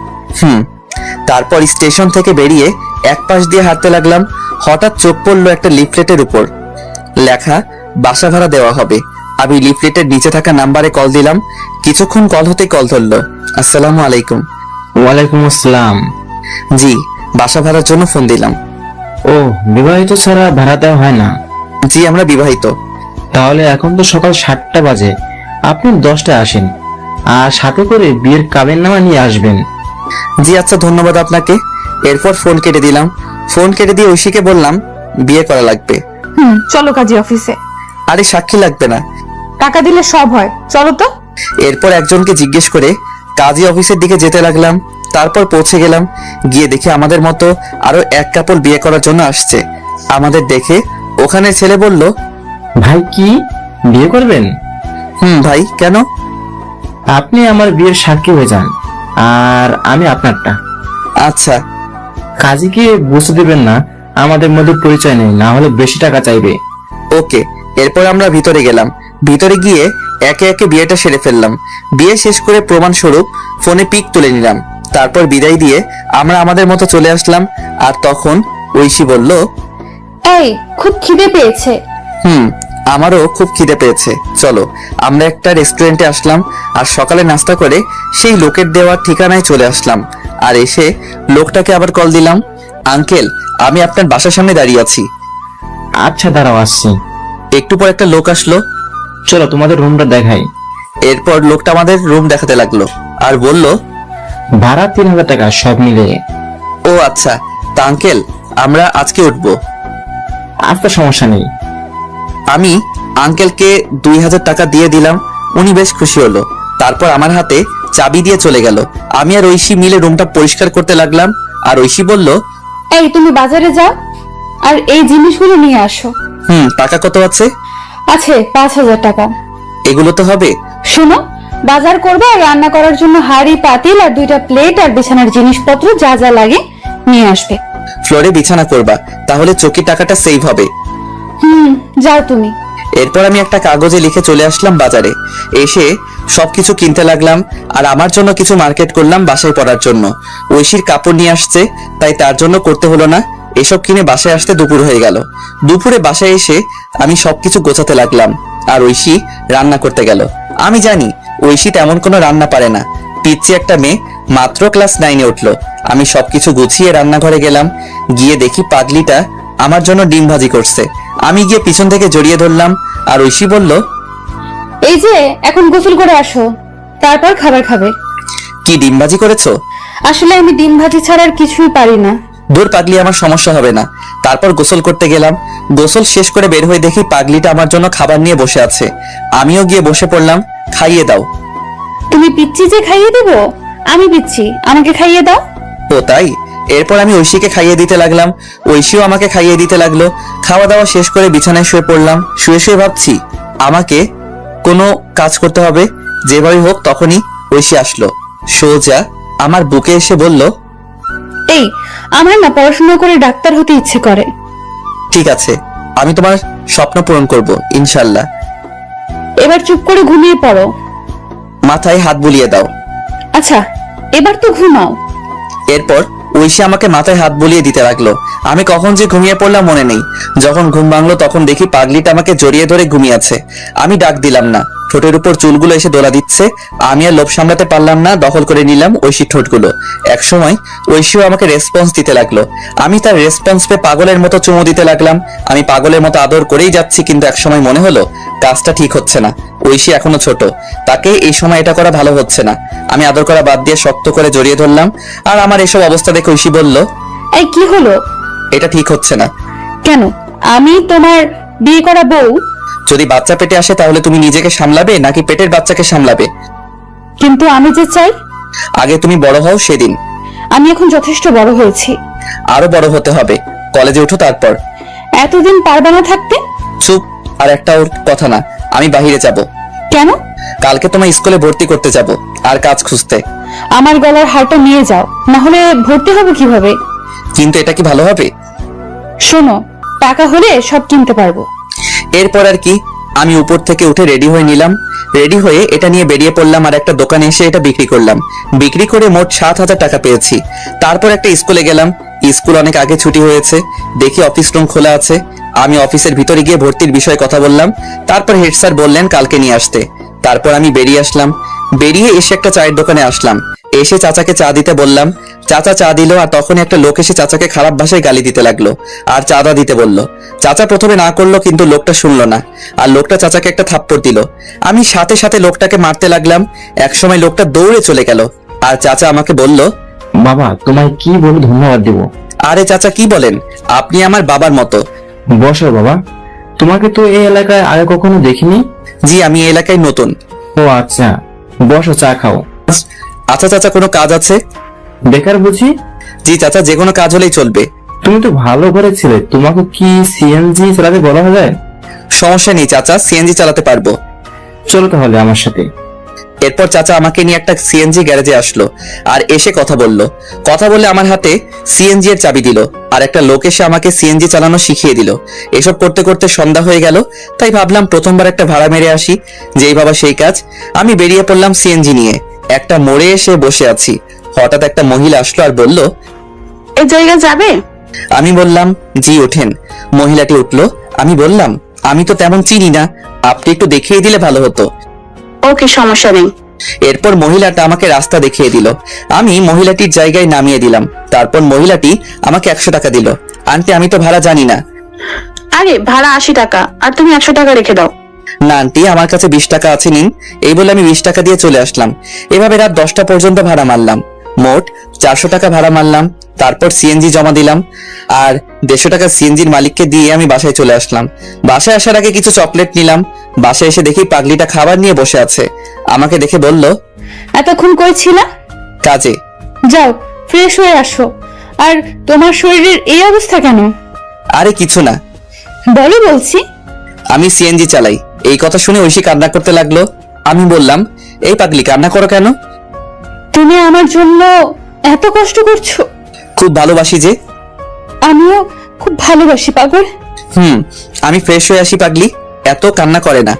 তারপর স্টেশন থেকে বেরিয়ে এক পাশ দিয়ে হাঁটতে লাগলাম। হঠাৎ চোখ পড়লো একটা লিফলেটের উপর লেখা বাসা ভাড়া দেওয়া হবে। আমি লিফলেটের নিচে থাকা নাম্বারে কল দিলাম। কিছুক্ষণ কল হতে কল ধরলো। আসসালামু আলাইকুম। ওয়ালাইকুম আসসালাম। জি, বাসা ভাড়ার জন্য ফোন দিলাম। ও, বিবাহিত ছাড়া ভাড়া দেওয়া হয় না? জি, আমরা বিবাহিত। তাহলে এখন তো সকাল 7টা বাজে, আপনি 10টায় আসেন আর সাথে করে বিয়ের কাবিননামা নিয়ে আসবেন। জি আচ্ছা, ধন্যবাদ আপনাকে। এরপর ফোন কেটে দিলাম। ফোন কেটে দিয়ে ঐশীকে বললাম, বিয়ে করা লাগবে। চলো কাজী অফিসে। আরে সাক্ষী লাগবে না, টাকা দিলে সব হয়, চলো তো। এরপর একজনকে জিজ্ঞেস করে কাজী অফিসের দিকে যেতে লাগলাম। তারপর পৌঁছে গেলাম। গিয়ে দেখি আমাদের মতো আরো এক কাপল বিয়ে করার জন্য আসছে। আমাদের দেখে ওখানে ছেলে বলল, ভাই কি বিয়ে করবেন? ভাই কেন? আপনি আমার বিয়ের সাক্ষী হয়ে যান আর আমি আপনারটা। আচ্ছা। কাজীকে বুঝতে দেবেন না আমাদের মধ্যে পরিচয় নেই, না হলে বেশি টাকা চাইবে। ওকে। এরপর আমরা ভিতরে গেলাম। ভিতরে গিয়ে একে একে বিয়েটা সেরে ফেললাম। বিয়ে শেষ করে প্রমাণ স্বরূপ ফোনে পিক তুলে নিলাম। তারপর বিদায় দিয়ে আমরা আমাদের মতো চলে আসলাম। আর তখন ঐশী বলল, এই খুব খিদে পেয়েছে। আমারও খুব খিদে পেয়েছে, চলো। আমরা একটা রেস্টুরেন্টে আসলাম আর সকালে নাস্তা করে সেই লোকের দেওয়ার ঠিকানায় চলে আসলাম। আর এসে লোকটাকে আবার কল দিলাম, আঙ্কেল আমি আপনার বাসার সামনে দাঁড়িয়ে আছি। আচ্ছা দাঁড়াও, আসছি। একটু পর একটা লোক আসলো। চলো তোমাদের রুমটা দেখাই। এরপর লোকটা আমাদের রুম দেখাতে লাগলো আর বলল, ভাড়া 3000 টাকা সব মিলিয়ে। ও আচ্ছা, তা আঙ্কেল আমরা আজকে উঠবো। আচ্ছা সমস্যা নেই। আমি আঙ্কেলকে 2000 টাকা দিয়ে দিলাম। উনি বেশ খুশি হলো। তারপর আমার হাতে চাবি দিয়ে চলে গেল। আমি আর ঐশী মিলে রুমটা পরিষ্কার করতে লাগলাম। আর ঐশী বলল, এই তুমি বাজারে যাও আর এই জিনিসগুলো নিয়ে আসো। টাকা কত আছে? আছে 5000 টাকা। এগুলো তো হবে। শোনো, বাজার করবে আর রান্না করার জন্য হাঁড়ি পাতিল আর 2টা প্লেট আর বিছানার জিনিসপত্র যা যা লাগে নিয়ে আসবে। ফ্লোরে বিছানা করবা, তাহলে চকির টাকাটা সেভ হবে। যাও তুমি। এরপর আমি একটা কাগজে লিখে চলে আসলাম বাজারে। এসে সবকিছু কিনতে লাগলাম আর আমার জন্য কিছু মার্কেট করলাম বাসায় পড়ার জন্য। ঐশীর কাপড় নিয়ে আসছে, তাই তার জন্য করতে হলো না। এসব কিনে বাসায় আসতে দুপুর হয়ে গেল। দুপুরে বাসায় এসে আমি সবকিছু গোছাতে লাগলাম আর ঐশী রান্না করতে গেল। আমি জানি ঐশী তেমন কোনো রান্না পারে না। পিচ্চি একটা মেয়ে, মাত্র ক্লাস 9-এ উঠলো। আমি সবকিছু গুছিয়ে রান্নাঘরে গেলাম। গিয়ে দেখি পাগলিটা আমার জন্য ডিম ভাজি করছে। আমি গিয়ে পিছন থেকে জড়িয়ে ধরলাম আর ঐশী বলল, এই যে এখন গোসল করে আসো, তারপর খাবার খাবে। কি ডিম ভাজি করেছো? আসলে আমি ডিম ভাজি ছাড়া আর কিছুই পারি না। দূর পাগলি, আমার সমস্যা হবে না। তারপর গোসল করতে গেলাম। গোসল শেষ করে বের হয়ে দেখি পাগলিটা আমার জন্য খাবার নিয়ে বসে আছে। আমিও গিয়ে বসে পড়লাম। খাইয়ে দাও। তুমি পিচ্ছি যে খাইয়ে দেবো? আমি পিচ্ছি, আমাকে খাইয়ে দাও। ও তাই? এরপর আমি ঐশীকে খাইয়ে দিতে লাগলাম। ঐশীও আমাকে খাইয়ে দিতে লাগলো। খাওয়া দাওয়া শেষ করে বিছানায় শুয়ে পড়লাম। শুয়ে শুয়ে ভাবছি আমাকে কোনো কাজ করতে হবে। যেভাবে হোক। তখনই ঐশী আসলো। সোজা আমার বুকে এসে বলল, এই আমার না পড়াশোনা করে ডাক্তার হতে ইচ্ছে করে। ঠিক আছে, আমি তোমার স্বপ্ন পূরণ করব ইনশাল্লাহ। এবার চুপ করে ঘুমিয়ে পড়ো। মাথায় হাত বুলিয়ে দাও। আচ্ছা, এবার তো ঘুমাও। এরপর ঐশী আমাকে মাথায় হাত বুলিয়ে দিতে লাগলো। আমি কখন যে ঘুমিয়ে পড়লাম মনে নেই। যখন ঘুম ভাঙলো তখন দেখি পাগলিটা আমাকে জড়িয়ে ধরে ঘুমিয়ে আছে। আমি ডাক দিলাম না। ঠোঁটের উপর চুলগুলো এসে দোলা দিচ্ছে। আমি আর লোভ সামলাতে পারলাম না, দখল করে নিলাম ঐশীর ঠোঁটগুলো। একসময় ঐশীও আমাকে রেসপন্স দিতে লাগলো। আমি তার রেসপন্স পেয়ে পাগলের মতো চুমু দিতে লাগলাম। আমি পাগলের মতো আদর করেই যাচ্ছি, কিন্তু একসময় মনে হলো কাজটা ঠিক হচ্ছে না। ঐশী এখনো ছোট, তাকে এই সময় এটা করা ভালো হচ্ছে না। আমি আদর করা বাদ দিয়ে শক্ত করে জড়িয়ে ধরলাম। আর আমার এসব অবস্থা দেখে ঐশী বলল, এই কি হলো? এটা ঠিক হচ্ছে না। কেন? আমি তোমার বিয়ে করা বউ। যদি বাচ্চা পেটে আসে তাহলে তুমি নিজেকে সামলাবে নাকি পেটের বাচ্চাকে সামলাবে? কিন্তু আমি যে চাই। আগে তুমি বড় হও সেদিন। আমি এখন যথেষ্ট বড় হয়েছি। আরো বড় হতে হবে। কলেজে উঠো তারপর। এতদিন পারবে না থাকতে? চুপ। আর একটা ওর কথা না। আমি বাহিরে যাব। কেন? কালকে তোমার স্কুলে ভর্তি করতে যাব আর কাজ খুঁজতে। আমার গলার হারটা নিয়ে যাও, না হলে ভর্তি হবে কিভাবে? কিন্তু এটা কি ভালো হবে? শোনো, টাকা হলে সব কিনতে পারবো। এরপর আর কি, আমি উপর থেকে উঠে রেডি হয়ে নিলাম। রেডি হয়ে এটা নিয়ে বেরিয়ে পড়লাম আর একটা দোকানে এসে এটা বিক্রি করলাম। বিক্রি করে মোট 7000 টাকা পেয়েছি। তারপর একটা স্কুলে গেলাম। স্কুল অনেক আগে ছুটি হয়েছে। দেখি অফিস রুম খোলা আছে। আমি অফিসের ভিতরে গিয়ে ভর্তির বিষয়ে কথা বললাম। তারপর হেড স্যার বললেন কালকে নিয়ে আসতে। তারপর আমি বেরিয়ে আসলাম। বেরিয়ে এসে একটা চায়ের দোকানে আসলাম। এসে চাচাকে চা দিতে বললাম। চাচা চা দিল আর তখন একটা লোক এসে চাচাকে খারাপ ভাষায় গালি দিতে লাগলো আর চাঁদা দিতে বলল। চাচা প্রথমে না করলো, কিন্তু লোকটা শুনলো না আর লোকটা চাচাকে একটা থাপ্পড় দিল। আমি সাথে সাথে লোকটাকে মারতে লাগলাম। একসময় লোকটা দৌড়ে চলে গেল আর চাচা আমাকে বলল, বাবা তোমায় কি বলে ধন্যবাদ দিব? আরে চাচা কি বলেন, আপনি আমার বাবার মতো। বসো বাবা, তোমাকে তো এই এলাকায় আগে কখনো দেখিনি। জি, আমি এই এলাকায় নতুন। ও আচ্ছা, বসো চা খাও। আচ্ছা চাচা, কোনো কাজ আছে? বেকার বুঝি? জি চাচা, যে কোনো কাজ হলেই চলবে। তুমি তো ভালো ঘরে ছিলে, তোমাকে কি সিএনজি চালাতে বলা যায়? সমস্যা নেই চাচা, সিএনজি চালাতে পারবো। চলো তাহলে আমার সাথে। এরপর চাচা আমাকে নিয়ে একটা সিএনজি গ্যারেজে আসলো আর এসে কথা বললে আমার হাতে সিএনজি এর চাবি দিল আর একটা লোক এসে আমাকে সিএনজি চালানো শিখিয়ে দিল। এসব করতে করতে সন্ধ্যা হয়ে গেল, তাই ভাবলাম প্রথমবার একটা ভাড়া মেরে আসি। যেই ভাবা সেই কাজ। আমি বেরিয়ে পড়লাম সিএনজি নিয়ে। একটা মোড়ে এসে বসে আছি। হঠাৎ একটা মহিলা আসলো আর বলল, এই জায়গা যাবে? আমি বললাম জি ওঠেন। মহিলাটি উঠলো। আমি বললাম আমি তো তেমন চিনি না, আপনি একটু দেখিয়ে দিলে ভালো হতো। ওকে, সমস্যা নেই। এরপর মহিলাটা আমাকে রাস্তা দেখিয়ে দিল। আমি মহিলাটির জায়গায় নামিয়ে দিলাম। তারপর মহিলাটি আমাকে 100 টাকা দিল আন্টি আমি তো ভাড়া জানি না। আরে ভাড়া 80 টাকা, আর তুমি 100 টাকা রেখে দাও। না আন্টি, আমার কাছে 20 টাকা আছে, নিন। এই বলে আমি 20 টাকা দিয়ে চলে আসলাম। এভাবে রাত 10টা পর্যন্ত ভাড়া মারলাম। মোট 400 টাকা ভাড়া মারলাম। তারপর সিএনজি জমা দিলাম, আর 150 টাকা সিএনজির মালিককে দিয়ে আমি বাসায় চলে আসলাম। বাসায় আসার আগে কিছু চকলেট নিলাম। বাসায় এসে দেখি পাগলিটা খাবার নিয়ে বসে আছে। আমাকে দেখে বলল, এতক্ষণ কই ছিলা? কাজে। যাও ফ্রেশ হয়ে আসো। আর তোমার শরীরের এই অবস্থা কেন? আরে কিছু না, বলো বলছি। আমি সিএনজি চালাই। এই কথা শুনে ঐশী কান্না করতে লাগলো। আমি বললাম, এই পাগলি কান্না করো কেন? তুমি আমার জন্য এত কষ্ট করছো? খুব ভালোবাসি যে। আমিও খুব ভালোবাসি পাগল। আমি ফ্রেশ হয়ে আসি পাগলি, এত কান্না করে না।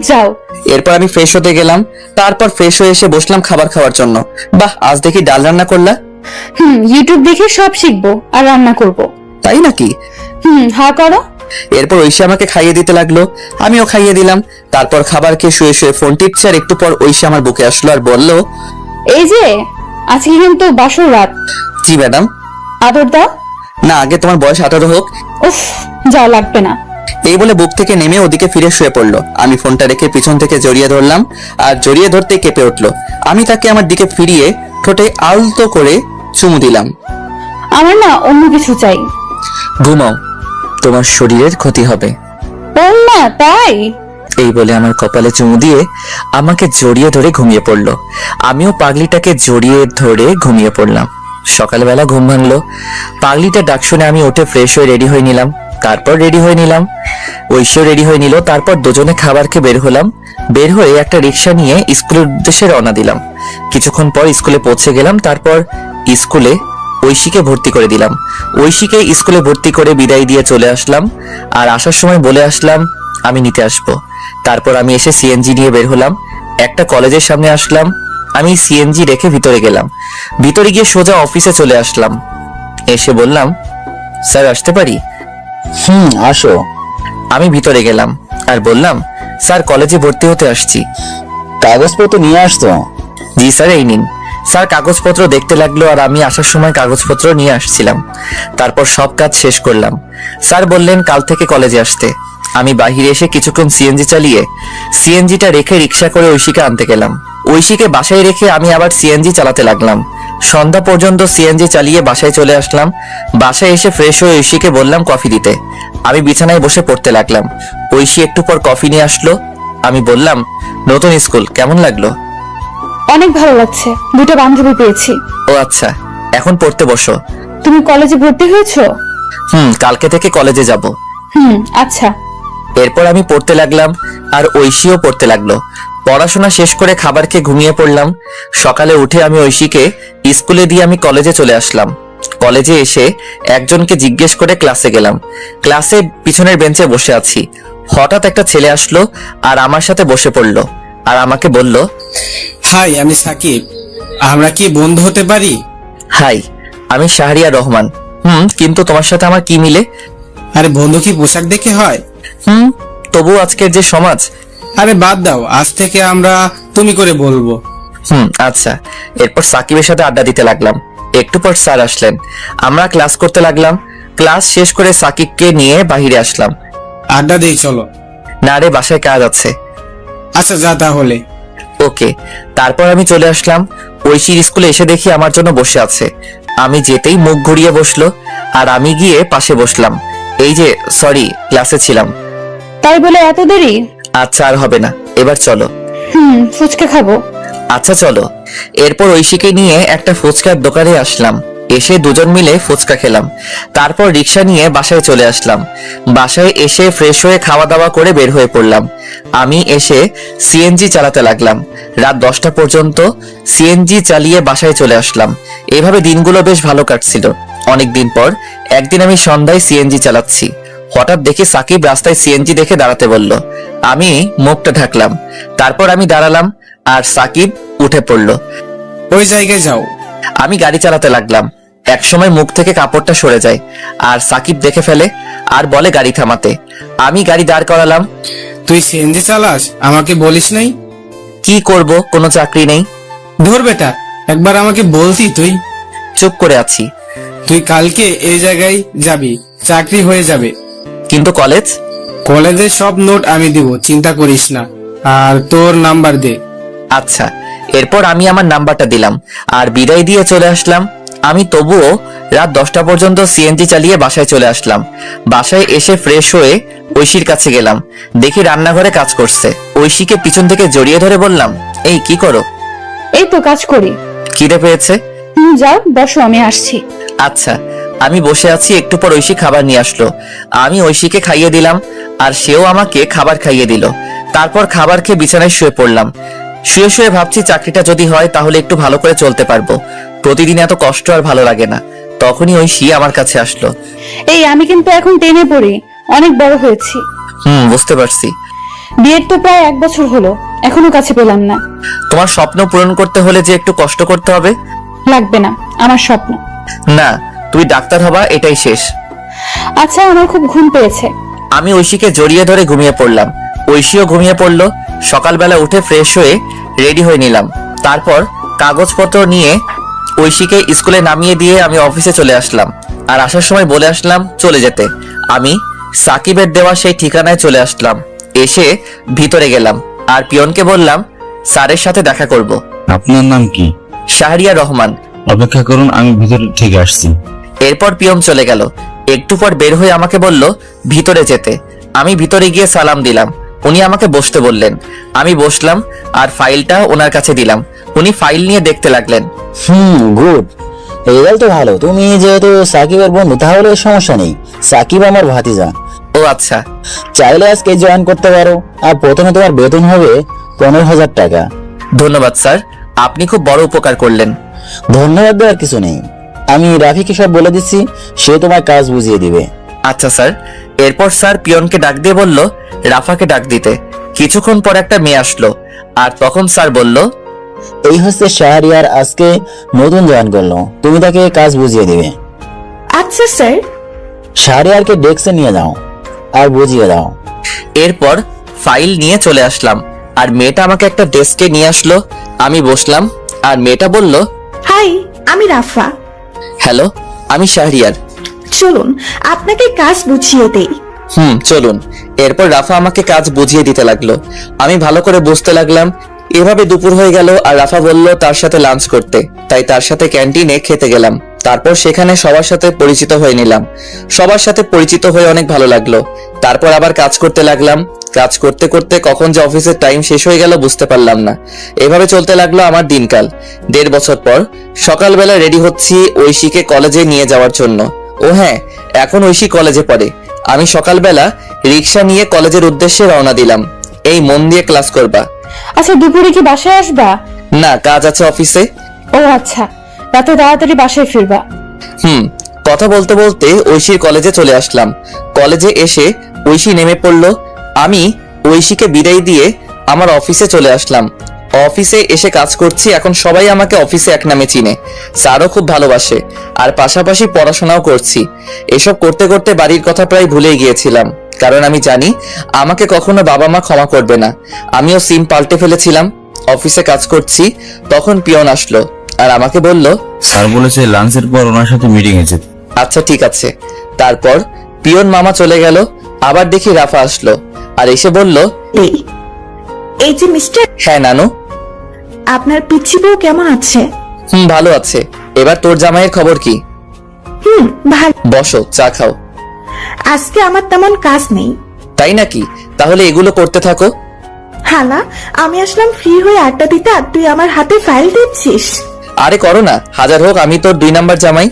যাও। এরপর আমি ফ্রেশ হতে গেলাম। তারপর ফ্রেশ হয়ে এসে বসলাম খাবার খাওয়ার জন্য। বাহ, আজ দেখি ডাল রান্না করলা। ইউটিউব দেখে সব শিখবো আর রান্না করব। তাই নাকি? হ্যাঁ করো। এরপর ঐশী আমাকে খাইয়ে দিতে লাগলো, আমিও খাইয়ে দিলাম। তারপর খাবার খেয়ে শুয়ে শুয়ে ফোন টিপছে, আর একটু পর ঐশী আমার বুকে আসলো আর বলল, এই যে আজকে কিন্তু বাসর রাত, জি ম্যাডাম। আদর দাও। না, আগে তোমার বয়স 18 হোক। উফ, যাও লাগবে না। এই বলে বুক থেকে নেমে ওদিকে ফিরে শুয়ে পড়লো। আমি ফোনটা রেখে পিছন থেকে জড়িয়ে ধরলাম, আর জড়িয়ে ধরতেই কেঁপে উঠলো। আমি তাকে আমার দিকে ফিরিয়ে ঠোঁটে আলতো করে চুমু দিলাম। আমার না অন্য কিছু চাই। ঘুমাও, তোমার শরীরের ক্ষতি হবে। ও না, তাই? এই বলে আমার কপালে চুমু দিয়ে আমাকে জড়িয়ে ধরে ঘুমিয়ে পড়লো। আমিও পাগলিটাকে জড়িয়ে ধরে ঘুমিয়ে পড়লাম। সকালবেলা ঘুম ভাঙলো। পাগলিটা ডাক শুনে আমি উঠে ফ্রেশ হয়ে রেডি হয়ে নিলাম। তারপর রেডি হয়ে নিলাম, ঐশীও রেডি হয়ে নিল। তারপর দুজনে খাবার খেয়ে বের হলাম। বের হয়ে একটা রিক্সা নিয়ে স্কুলের উদ্দেশ্যে রওনা দিলাম। কিছুক্ষণ পর স্কুলে পৌঁছে গেলাম। তারপর স্কুলে ঐশীকে ভর্তি করে দিলাম। ঐশীকে স্কুলে ভর্তি করে বিদায় দিয়ে চলে আসলাম। আর আসার সময় বলে আসলাম আমি নিতে আসবো। তারপর আমি এসে সিএনজি নিয়ে বের হলাম। একটা কলেজের সামনে আসলাম। আমি সিএনজি রেখে ভিতরে গেলাম। ভিতরে গিয়ে সোজা অফিসে চলে আসলাম। এসে বললাম, স্যার আসতে পারি? আসো। আমি ভিতরে গেলাম আর বললাম, স্যার কলেজে ভর্তি হতে আসছি। কাগজপত্র নিয়ে আসতো? জি স্যার, এই নিন। স্যার কাগজপত্র দেখতে লাগলো, আর আমি আসার সময় কাগজপত্র নিয়ে আসছিলাম। তারপর সব কাজ শেষ করলাম। স্যার বললেন কাল থেকে কলেজে আসতে। আমি বাহিরে এসে কিছুক্ষণ সিএনজি চালিয়ে সিএনজিটা রেখে রিক্সা করে ঐশীকে আনতে গেলাম। ঐশীকে বাসায় রেখে আমি আবার সিএনজি চালাতে লাগলাম। সন্ধ্যা পর্যন্ত সিএনজি চালিয়ে বাসায় চলে আসলাম। বাসায় এসে ফ্রেশ হয়ে ঐশীকে বললাম কফি দিতে। আমি বিছানায় বসে পড়তে লাগলাম। ঐশী একটু পর কফি নিয়ে আসলো। আমি বললাম, নতুন স্কুল কেমন লাগলো? অনেক ভালো লাগছে, দুটো বান্ধবী পেয়েছি। ও আচ্ছা, এখন পড়তে বসো। তুমি কলেজে ভর্তি হয়েছো? কালকে থেকে কলেজে যাব। আচ্ছা। এরপর আমি পড়তে লাগলাম, আর ঐশীও পড়তে লাগলো। পড়াশোনা শেষ করে খাবার খেয়ে ঘুমিয়ে পড়লাম। সকালে উঠে আমি ঐশীকে স্কুলে দিয়ে আমি কলেজে চলে আসলাম। কলেজে এসে একজনকে জিজ্ঞেস করে ক্লাসে গেলাম। ক্লাসে পিছনের বেঞ্চে বসে আছি। হঠাৎ একটা ছেলে আসলো আর আমার সাথে বসে পড়লো, আর আমাকে বলল, হাই, আমি সাকিব। আমরা কি বন্ধু হতে পারি? হাই, আমি শাহরিয়ার রহমান। কিন্তু তোমার সাথে আমার কি মিলে? আরে বন্ধু কি পোশাক দেখে হয়? তবু আজকের যে সমাজ। আরে বাদ দাও, আজ থেকে আমরা তুমি করে বলবো। আচ্ছা। এরপর সাকিবের সাথে আড্ডা দিতে লাগলাম। একটু পর স্যার আসলেন। আমরা ক্লাস করতে লাগলাম। ক্লাস শেষ করে সাকিবকে নিয়ে বাহিরে আসলাম। আড্ডা দেই চলো। না রে, বাসায় কাজ আছে। আচ্ছা যা তাহলে। ওকে। তারপর আমি চলে আসলাম। ঐশীর স্কুলে এসে দেখি আমার জন্য বসে আছে। আমি যেতেই মুখ ঘুরিয়ে বসলো, আর আমি গিয়ে পাশে বসলাম। এই যে সরি, ক্লাসে ছিলাম। তাই বলে এত দেরি? আচ্ছা, আর হবে না, এবার চলো। ফুচকা খাবো। আচ্ছা চলো। এরপর ঐশীকে নিয়ে একটা ফুচকার দোকানে আসলাম। এসে দুজন মিলে ফুচকা খেলাম। তারপর রিক্সা নিয়ে বাসায় চলে আসলাম। বাসায় এসে ফ্রেশ হয়ে খাওয়া দাওয়া করে বের হয়ে পড়লাম। আমি এসে সিএনজি চালাতে লাগলাম। রাত 10টা পর্যন্ত সিএনজি চালিয়ে বাসায় চলে আসলাম। এভাবে দিনগুলো বেশ ভালো কাটছিল। অনেকদিন পর একদিন আমি সন্ধ্যায় সিএনজি চালাচ্ছি। হঠাৎ দেখি সাকিব রাস্তায় সিএনজি দেখে দাঁড়াতে বলল। আমি মুখটা ঢাকলাম। তারপর আমি দাঁড়ালাম, আর সাকিব উঠে পড়লো। ওই জায়গায় যাও। আমি গাড়ি চালাতে লাগলাম। একসময় মুখ থেকে কাপড়টা সরে যায়, আর সাকিব দেখে ফেলে আর বলে গাড়ি থামাতে। আমি গাড়ি দাঁড় করালাম। তুই সিএনজি চালাস, আমাকে বলিস নাই? কি করব, কোনো চাকরি নেই। ধর বেটা, একবার আমাকে বলতি তুই। চুপ করে আছি। তুই কালকে এই জায়গায় যাবি, চাকরি হয়ে যাবে। কিন্তু কলেজ? কলেজের সব নোট আমি দিব, চিন্তা করিস না। আর তোর নাম্বার দে। আচ্ছা। এরপর আমি আমার নাম্বারটা দিলাম আর বিদায় দিয়ে চলে আসলাম। আমি তবুও রাত 10টা পর্যন্ত সিএনজি চালিয়ে বাসায় চলে আসলাম। বাসায় এসে ফ্রেশ হয়ে ঐশীর কাছে গেলাম। দেখি রান্নাঘরে কাজ করছে। ঐশীকে পিছন থেকে জড়িয়ে ধরে বললাম, এই কি করো? এই তো কাজ করি। খিদে পেয়েছে? যাও বসো, আমি আসছি। আচ্ছা। আমি বসে আছি, একটু পর ঐশী খাবার নিয়ে আসলো। আমি ঐশীকে খাইয়ে দিলাম আর সেও আমাকে খাবার খাইয়ে দিল। তারপর খাবার খেয়ে বিছানায় শুয়ে পড়লাম। শুয়ে শুয়ে ভাবছি চাকরিটা যদি হয় তাহলে একটু ভালো করে চলতে পারবো। প্রতিদিন এত কষ্ট আর ভালো লাগে না। তখনই ঐশী আমার কাছে আসলো। এই আমি কিন্তু এখন 10-এ পড়ি, অনেক বড় হয়েছি। বুঝতে পারছি। বিয়ের তো প্রায় 1 বছর হলো, এখনো কাছে পেলাম না। তোমার স্বপ্ন পূরণ করতে হলে যে একটু কষ্ট করতে হবে। লাগবে না, আমার স্বপ্ন। না, তুমি ডাক্তার হবা, এটাই শেষ। আচ্ছা, আমার খুব ঘুম পেয়েছে। আমি ঐশীকে জড়িয়ে ধরে ঘুমিয়ে পড়লাম। ঐশীও ঘুমিয়ে পড়লো। সকালবেলা উঠে ফ্রেশ হয়ে রেডি হয়ে নিলাম। তারপর কাগজপত্র নিয়ে ঐশীকে স্কুলে নামিয়ে দিয়ে আমি অফিসে চলে আসলাম। আর আসার সময় বলে আসলাম চলে যেতে। আমি সাকিবের দেওয়া সেই ঠিকানায় চলে আসলাম। এসে ভিতরে গেলাম আর পিয়নকে বললাম স্যারের সাথে দেখা করব। আপনার নাম কি? শাহরিয়া রহমান। অপেক্ষা করুন, আমি ভিতরে ঠিক আসছি। এরপর পিয়ন চলে গেল। একটু পর বের হয়ে আমাকে বলল ভিতরে যেতে। আমি ভিতরে গিয়ে সালাম দিলাম। উনি আমাকে বসতে বললেন। আমি বসলাম আর ফাইলটা ওনার কাছে দিলাম। উনি ফাইল নিয়ে দেখতে লাগলেন। গুড, রেজাল্ট তো ভালো। তুমি যেহেতু সাকিবের বন্ধু তাহলে সমস্যা নেই। সাকিব আমার ভাতিজা। ও আচ্ছা। চাইলে আজকে জয়েন করতে পারো। আর প্রথমে তোমার বেতন হবে 15,000 টাকা। ধন্যবাদ স্যার, আপনি খুব বড় উপকার করলেন। ধন্যবাদ দেওয়ার কিছু নেই। আমি রাফিকে সব বলে দিচ্ছি, সে তোমার কাজ বুঝিয়ে দিবে। আচ্ছা স্যার। এরপর স্যার পিয়নকে ডাক দিয়ে বলল রাফাকে ডাক দিতে। কিছুক্ষণ পর একটা মেয়ে আসলো আর তখন স্যার বলল, এই হচ্ছে শাহরিয়ার, আজকে নতুন জয়েন করলো, তুমি তাকে কাজ বুঝিয়ে দিবে। আচ্ছা স্যার। শাহরিয়ারকে ডেস্কে নিয়ে যাও আর বুঝিয়ে দাও। এরপর ফাইল নিয়ে চলে আসলাম আর মেয়েটা আমাকে একটা ডেস্কে নিয়ে আসলো। আমি বসলাম আর মেয়েটা বলল, হাই, আমি রাফা। হ্যালো, আমি শাহরিয়ার। চলুন আপনাকে কাজ বুঝিয়ে দেই। চলুন। এরপর রাফা আমাকে কাজ বুঝিয়ে দিতে লাগলো। আমি ভালো করে বুঝতে লাগলাম। এভাবে দুপুর হয়ে গেল আর রাফা বলল তার সাথে লাঞ্চ করতে, তাই তার সাথে ক্যান্টিনে খেতে গেলাম। তারপর সেখানে সবার সাথে পরিচিত হয়ে নিলাম। সবার সাথে পরিচিত হয়ে অনেক ভালো লাগলো। তারপর আবার কাজ করতে লাগলাম। কাজ করতে করতে কখন যে অফিসের টাইম শেষ হয়ে গেল বুঝতে পারলাম না। এভাবে চলতে লাগলো আমার দিনকাল। 1.5 বছর পর সকালবেলা রেডি হচ্ছি ঐশীকে কলেজে নিয়ে যাওয়ার জন্য। ও হ্যাঁ, এখন ঐশী কলেজে পড়ে। আমি সকালবেলা রিক্সা নিয়ে কলেজের উদ্দেশ্যে রওনা দিলাম। এই মন দিয়ে ক্লাস করবা। আচ্ছা, দুপুরে কি বাসায় আসবা? না, কাজ আছে অফিসে। ও আচ্ছা, রাতে তাড়াতাড়ি বাসায় ফিরবা। কথা বলতে বলতে ঐশীর কলেজে চলে আসলাম। কলেজে এসে ঐশী নেমে পড়লো। আমি ঐশীকে বিদায় দিয়ে আমার অফিসে চলে আসলাম। অফিসে এসে কাজ করছি। এখন সবাই আমাকে অফিসে এক নামে চিনে। স্যারও খুব ভালোবাসে আর পাশাপাশি পড়াশোনাও করছি। এসব করতে করতে বাড়ির কথা প্রায় ভুলেই গিয়েছিলাম, কারণ আমি জানি আমাকে কখনো বাবা মা ক্ষমা করবে না। আমিও সিম পাল্টে ফেলেছিলাম। অফিসে কাজ করছি, তখন পিয়ন আসলো আর আমাকে বলল, স্যার বলেছে লাঞ্চের পর ওনার সাথে মিটিং আছে। আচ্ছা ঠিক আছে। তারপর পিয়ন মামা চলে গেল। আবার দেখি রাফা আসলো আর এসে বলল, এই যে মিস্টার, হ্যাঁ নানু। আপনার পিচ্ছি বউ কেমন আছে? ভালো আছে। এবার তোর জামাইয়ের খবর কি? ভালো। বসো, চা খাও। আজকে আমার তেমন কাজ নেই। তাই নাকি? তাহলে এগুলো করতে থাকো। হালা, আমি আসলাম ফ্রি হয়ে আড্ডা দিতে আর তুই আমার হাতে ফাইল দিচ্ছিস। আরে করো না, হাজার হোক আমি তোর 2 নাম্বার জামাই।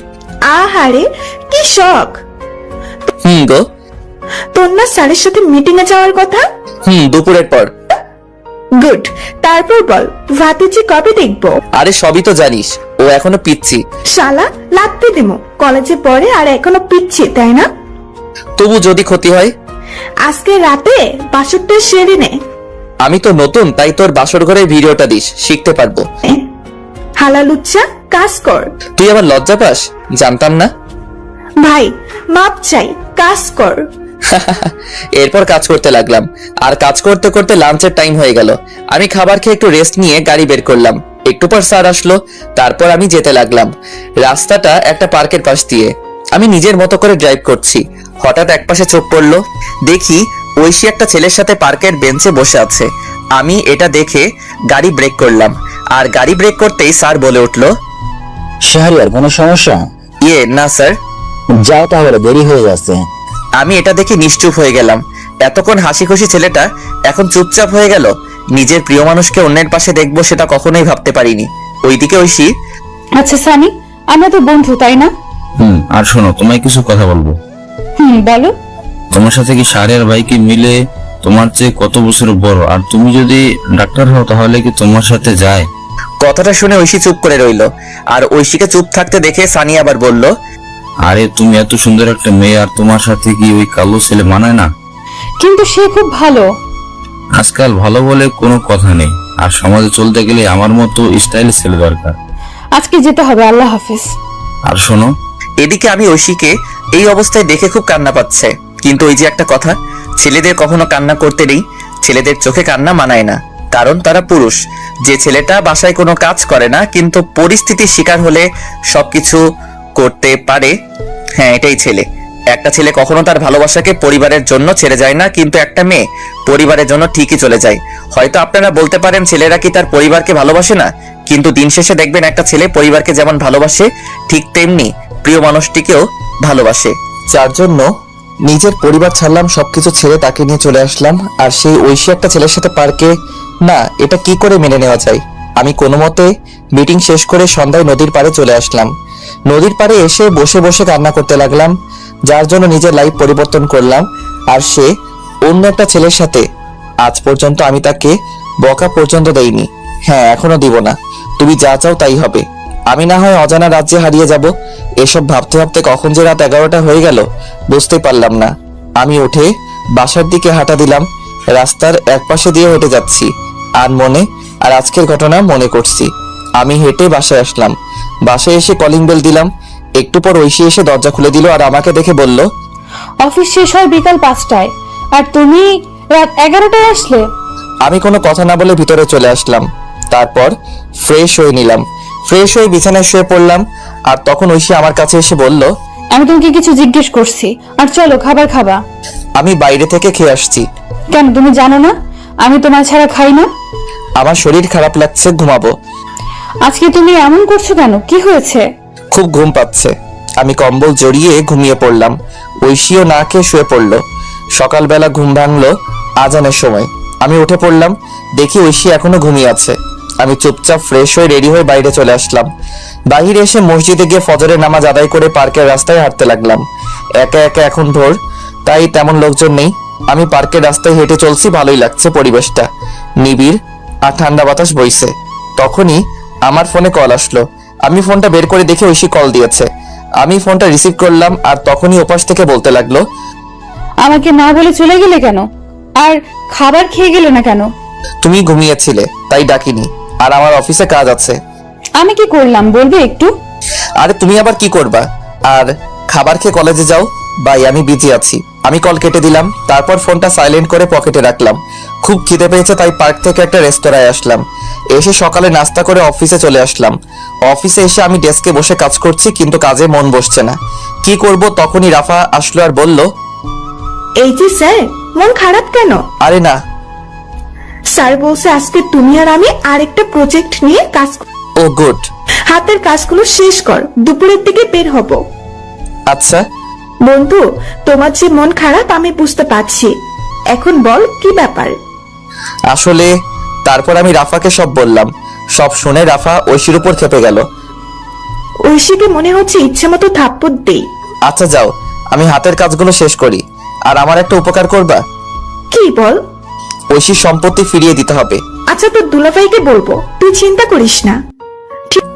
আহারে কি শখ। গো। তোর না স্যারের সাথে মিটিং এ যাওয়ার কথা? দুপুরের পর। গুড। তারপর বল, ভাতিজি কবে দেখবো? আরে সবই তো জানিস, ও এখনো পিচ্ছি। শালা, লাগতে দিমু। কলেজে পড়ে আর এখনো পিচ্ছি, তাই না? তবু যদি ক্ষতি হয়? আজকে রাতে বাসরটা সেরে নে। আমি তো নতুন, তাই তোর বাসর ঘরে ভিডিওটা দিস, শিখতে পারবো। হালা লুচ্চা, কাজ কর। তুই আবার লজ্জা পাস? জানতাম না। ভাই মাপ চাই, কাজ কর। এরপর কাজ করতে লাগলাম, আর কাজ করতে করতে লাঞ্চের টাইম হয়ে গেল। আমি খাবার খেয়ে একটু রেস্ট নিয়ে গাড়ি বের করলাম। একটু পর স্যার আসলো, তারপর আমি যেতে লাগলাম। রাস্তাটা একটা পার্কের পাশ দিয়ে। আমি নিজের মতো করে ড্রাইভ করছি। হঠাৎ একপাশে চোখ পড়লো, দেখি ঐশী একটা ছেলের সাথে পার্কের বেঞ্চে বসে আছে। আমি এটা দেখে গাড়ি ব্রেক করলাম, আর গাড়ি ব্রেক করতেই স্যার বলে উঠলো, শাহরিয়ার কোনো সমস্যা? না স্যার। যাও তাহলে, দেরি হয়ে যাচ্ছে। আমি এটা দেখে নিশ্চুপ হয়ে গেলাম। এতক্ষণ হাসি খুশি ছেলেটা এখন চুপচাপ হয়ে গেল। নিজের প্রিয় মানুষকে অন্যের পাশে দেখবো সেটা কখনোই ভাবতে পারিনি। ওইদিকে ঐশী, আচ্ছা সানি, আমরা তো বন্ধু তাই না? আর শোনো, তোমায় কিছু কথা বলবো। বলো। তোমার সাথে কি শাহরিয়ার ভাই কি মিলে তোমার চেয়ে কত বছর বড়? আর তুমি যদি ডাক্তার হও তাহলে কি তোমার সাথে যায়? কথাটা শুনে ঐশী চুপ করে রইলো। আর ঐশীকে চুপ থাকতে দেখে সানি আবার বলল, আরে তুমি এত সুন্দর একটা মেয়ে, আর তোমার সাথে কি ওই কালো ছেলে মানায় না? কিন্তু সে খুব ভালো। আজকাল ভালো বলে কোনো কথা নেই, আর সমাজে চলতে গেলে আমার মতো স্টাইল ছেলে দরকার। আজকে যেতে হবে, আল্লাহ হাফেজ। আর শোনো, এদিকে আমি ঐশীকে এই অবস্থায় দেখে খুব কান্না পাচ্ছে। কিন্তু ওই যে একটা কথা, ছেলেদের কখনো কান্না করতে নেই। ছেলেদের চোখে কান্না মানায় না, কারণ তারা পুরুষ। যে ছেলেটা বাসায় কোনো কাজ করে না কিন্তু পরিস্থিতির শিকার হলে সবকিছু করতে পারে, হ্যাঁ এটাই ছেলে। একটা ছেলে কখনো তার ভালোবাসাকে পরিবারের জন্য ছেড়ে যায় না, কিন্তু একটা মেয়ে পরিবারের জন্য ঠিকই চলে যায়। হয়তো আপনারা বলতে পারেন ছেলেরা কি তার পরিবারকে ভালোবাসে না, কিন্তু দিন শেষে দেখবেন একটা ছেলে পরিবারকে যেমন ভালোবাসে ঠিক তেমনি প্রিয় মানুষটিকেও ভালোবাসে। যার জন্য নিজের পরিবার ছাড়লাম, সবকিছু ছেড়ে তাকে নিয়ে চলে আসলাম। আর সেই ঐশী একটা ছেলের সাথে পার্কে, না এটা কি করে মেনে নেওয়া যায়। আমি কোনো মতে মিটিং শেষ করে সন্ধ্যায় নদীর পাড়ে চলে আসলাম। নদীর পাড়ে এসে বসে বসে কান্না করতে লাগলাম, যার জন্য নিজের লাইফ পরিবর্তন করলাম। আর সে অন্য একটা ছেলের সাথে। আজ পর্যন্ত আমি তাকে বকা পর্যন্ত দেইনি, হ্যাঁ এখনো দিব না। তুমি যা চাও তাই হবে। আমি না হয় অজানা রাজ্যে হারিয়ে যাব। এসব ভাবতে ভাবতে কখন যে রাত 11টা হয়ে গেল বুঝতে পারলাম না। আমি উঠে বাসার দিকে হাঁটা দিলাম। রাস্তার একপাশে দিয়ে হেঁটে যাচ্ছি আর আজকের ঘটনা মনে করছি। আমি হেঁটে বাসায় আসলাম। বাসায় এসে কলিং বেল দিলাম। একটু পর ঐশী এসে দরজা খুলে দিল আর আমাকে দেখে বলল, অফিস শেষ হয় বিকাল 5টায়, আর তুমি রাত 11টায় আসলে। আমি কোনো কথা না বলে ভিতরে চলে আসলাম। তারপর ফ্রেশ হয়ে নিলাম। ফ্রেশ হয়ে বিছানায় শুয়ে পড়লাম। আর তখন ঐশী আমার কাছে এসে বলল, আমি তোমাকে কিছু জিজ্ঞেস করছি, আর চলো খাবার খাবা। আমি বাইরে থেকে খেয়ে আসছি। কেন, তুমি জানো না আমি তোমার ছাড়া খাই না? আমার শরীর খারাপ লাগছে, ঘুমাবো। আজকে তুমি এমন করছো কেন, কি হয়েছে? খুব ঘুম পাচ্ছে। আমি কম্বল জড়িয়ে ঘুমিয়ে পড়লাম। ঐশীও না খেয়ে শুয়ে পড়লো। সকালবেলা ঘুম ভাঙলো আজানের সময়। আমি উঠে পড়লাম, দেখি ঐশী এখনো ঘুমিয়ে আছে। আমি চুপচাপ ফ্রেশ হয়ে রেডি হয়ে বাইরে চলে আসলাম। বাহিরে এসে মসজিদে গিয়ে ফজরের নামাজ আদায় করে পার্কের রাস্তায় হাঁটতে লাগলাম। একা একা, এখন ভোর, তাই তেমন লোকজন নেই। আমি পার্কের রাস্তায় হেঁটে চলছি, ভালোই লাগছে পরিবেশটা, নিবিড় আর ঠান্ডা বাতাস বইছে। তখনই আমার ফোনে কল আসলো। আমি ফোনটা বের করে দেখে ঐশী কল দিয়েছে। আমি ফোনটা রিসিভ করলাম, আর তখনই ওপাশ থেকে বলতে লাগলো, আমাকে না বলে চলে গেলে কেন, আর খাবার খেয়ে গেলে না কেন? তুমি ঘুমিয়েছিলে তাই ডাকিনি, আর আমার অফিসে কাজ আছে। আমি কি করলাম বলবে একটু? আরে তুমি আবার কি করবা, আর খাবার খেয়ে কলেজে যাও। বাই, আমি বিজি আছি। আমি কল কেটে দিলাম। তারপর ফোনটা সাইলেন্ট করে পকেটে রাখলাম। খুব খিদে পেয়েছে তাই পার্ক থেকে একটা রেস্তোরাঁয় আসলাম। এসে সকালে নাস্তা করে অফিসে চলে আসলাম। অফিসে এসে আমি ডেস্কে বসে কাজ করছি, কিন্তু কাজে মন বসছে না। কি করব, তখনই রাফা আসলো আর বলল, এই যে স্যার, মন খারাপ কেন? আরে না। স্যার বলছে আজকে তুমি আর আমি আরেকটা প্রজেক্ট নিয়ে কাজ ও গুড। হাতের কাজগুলো শেষ কর, দুপুরের দিকে বের হব। আচ্ছা বন্ধু, তোমার যে মন খারাপ আমি বুঝতে পারছি। এখন বল কি ব্যাপার? আসলে তারপর আমি রাফাকে সব বললাম। সব শুনে রাফা ঐশীর উপর খেপে গেল। ঐশীকে মনে হচ্ছে ইচ্ছে মতো থাপ্পড় দেই। আচ্ছা যাও, আমি হাতের কাজগুলো শেষ করি। আর আমার একটা উপকার করবা? কি বল? ঐশীর সম্পত্তি ফিরিয়ে দিতে হবে। আচ্ছা, তোর দুলাভাইকে বলবো, তুই চিন্তা করিস না।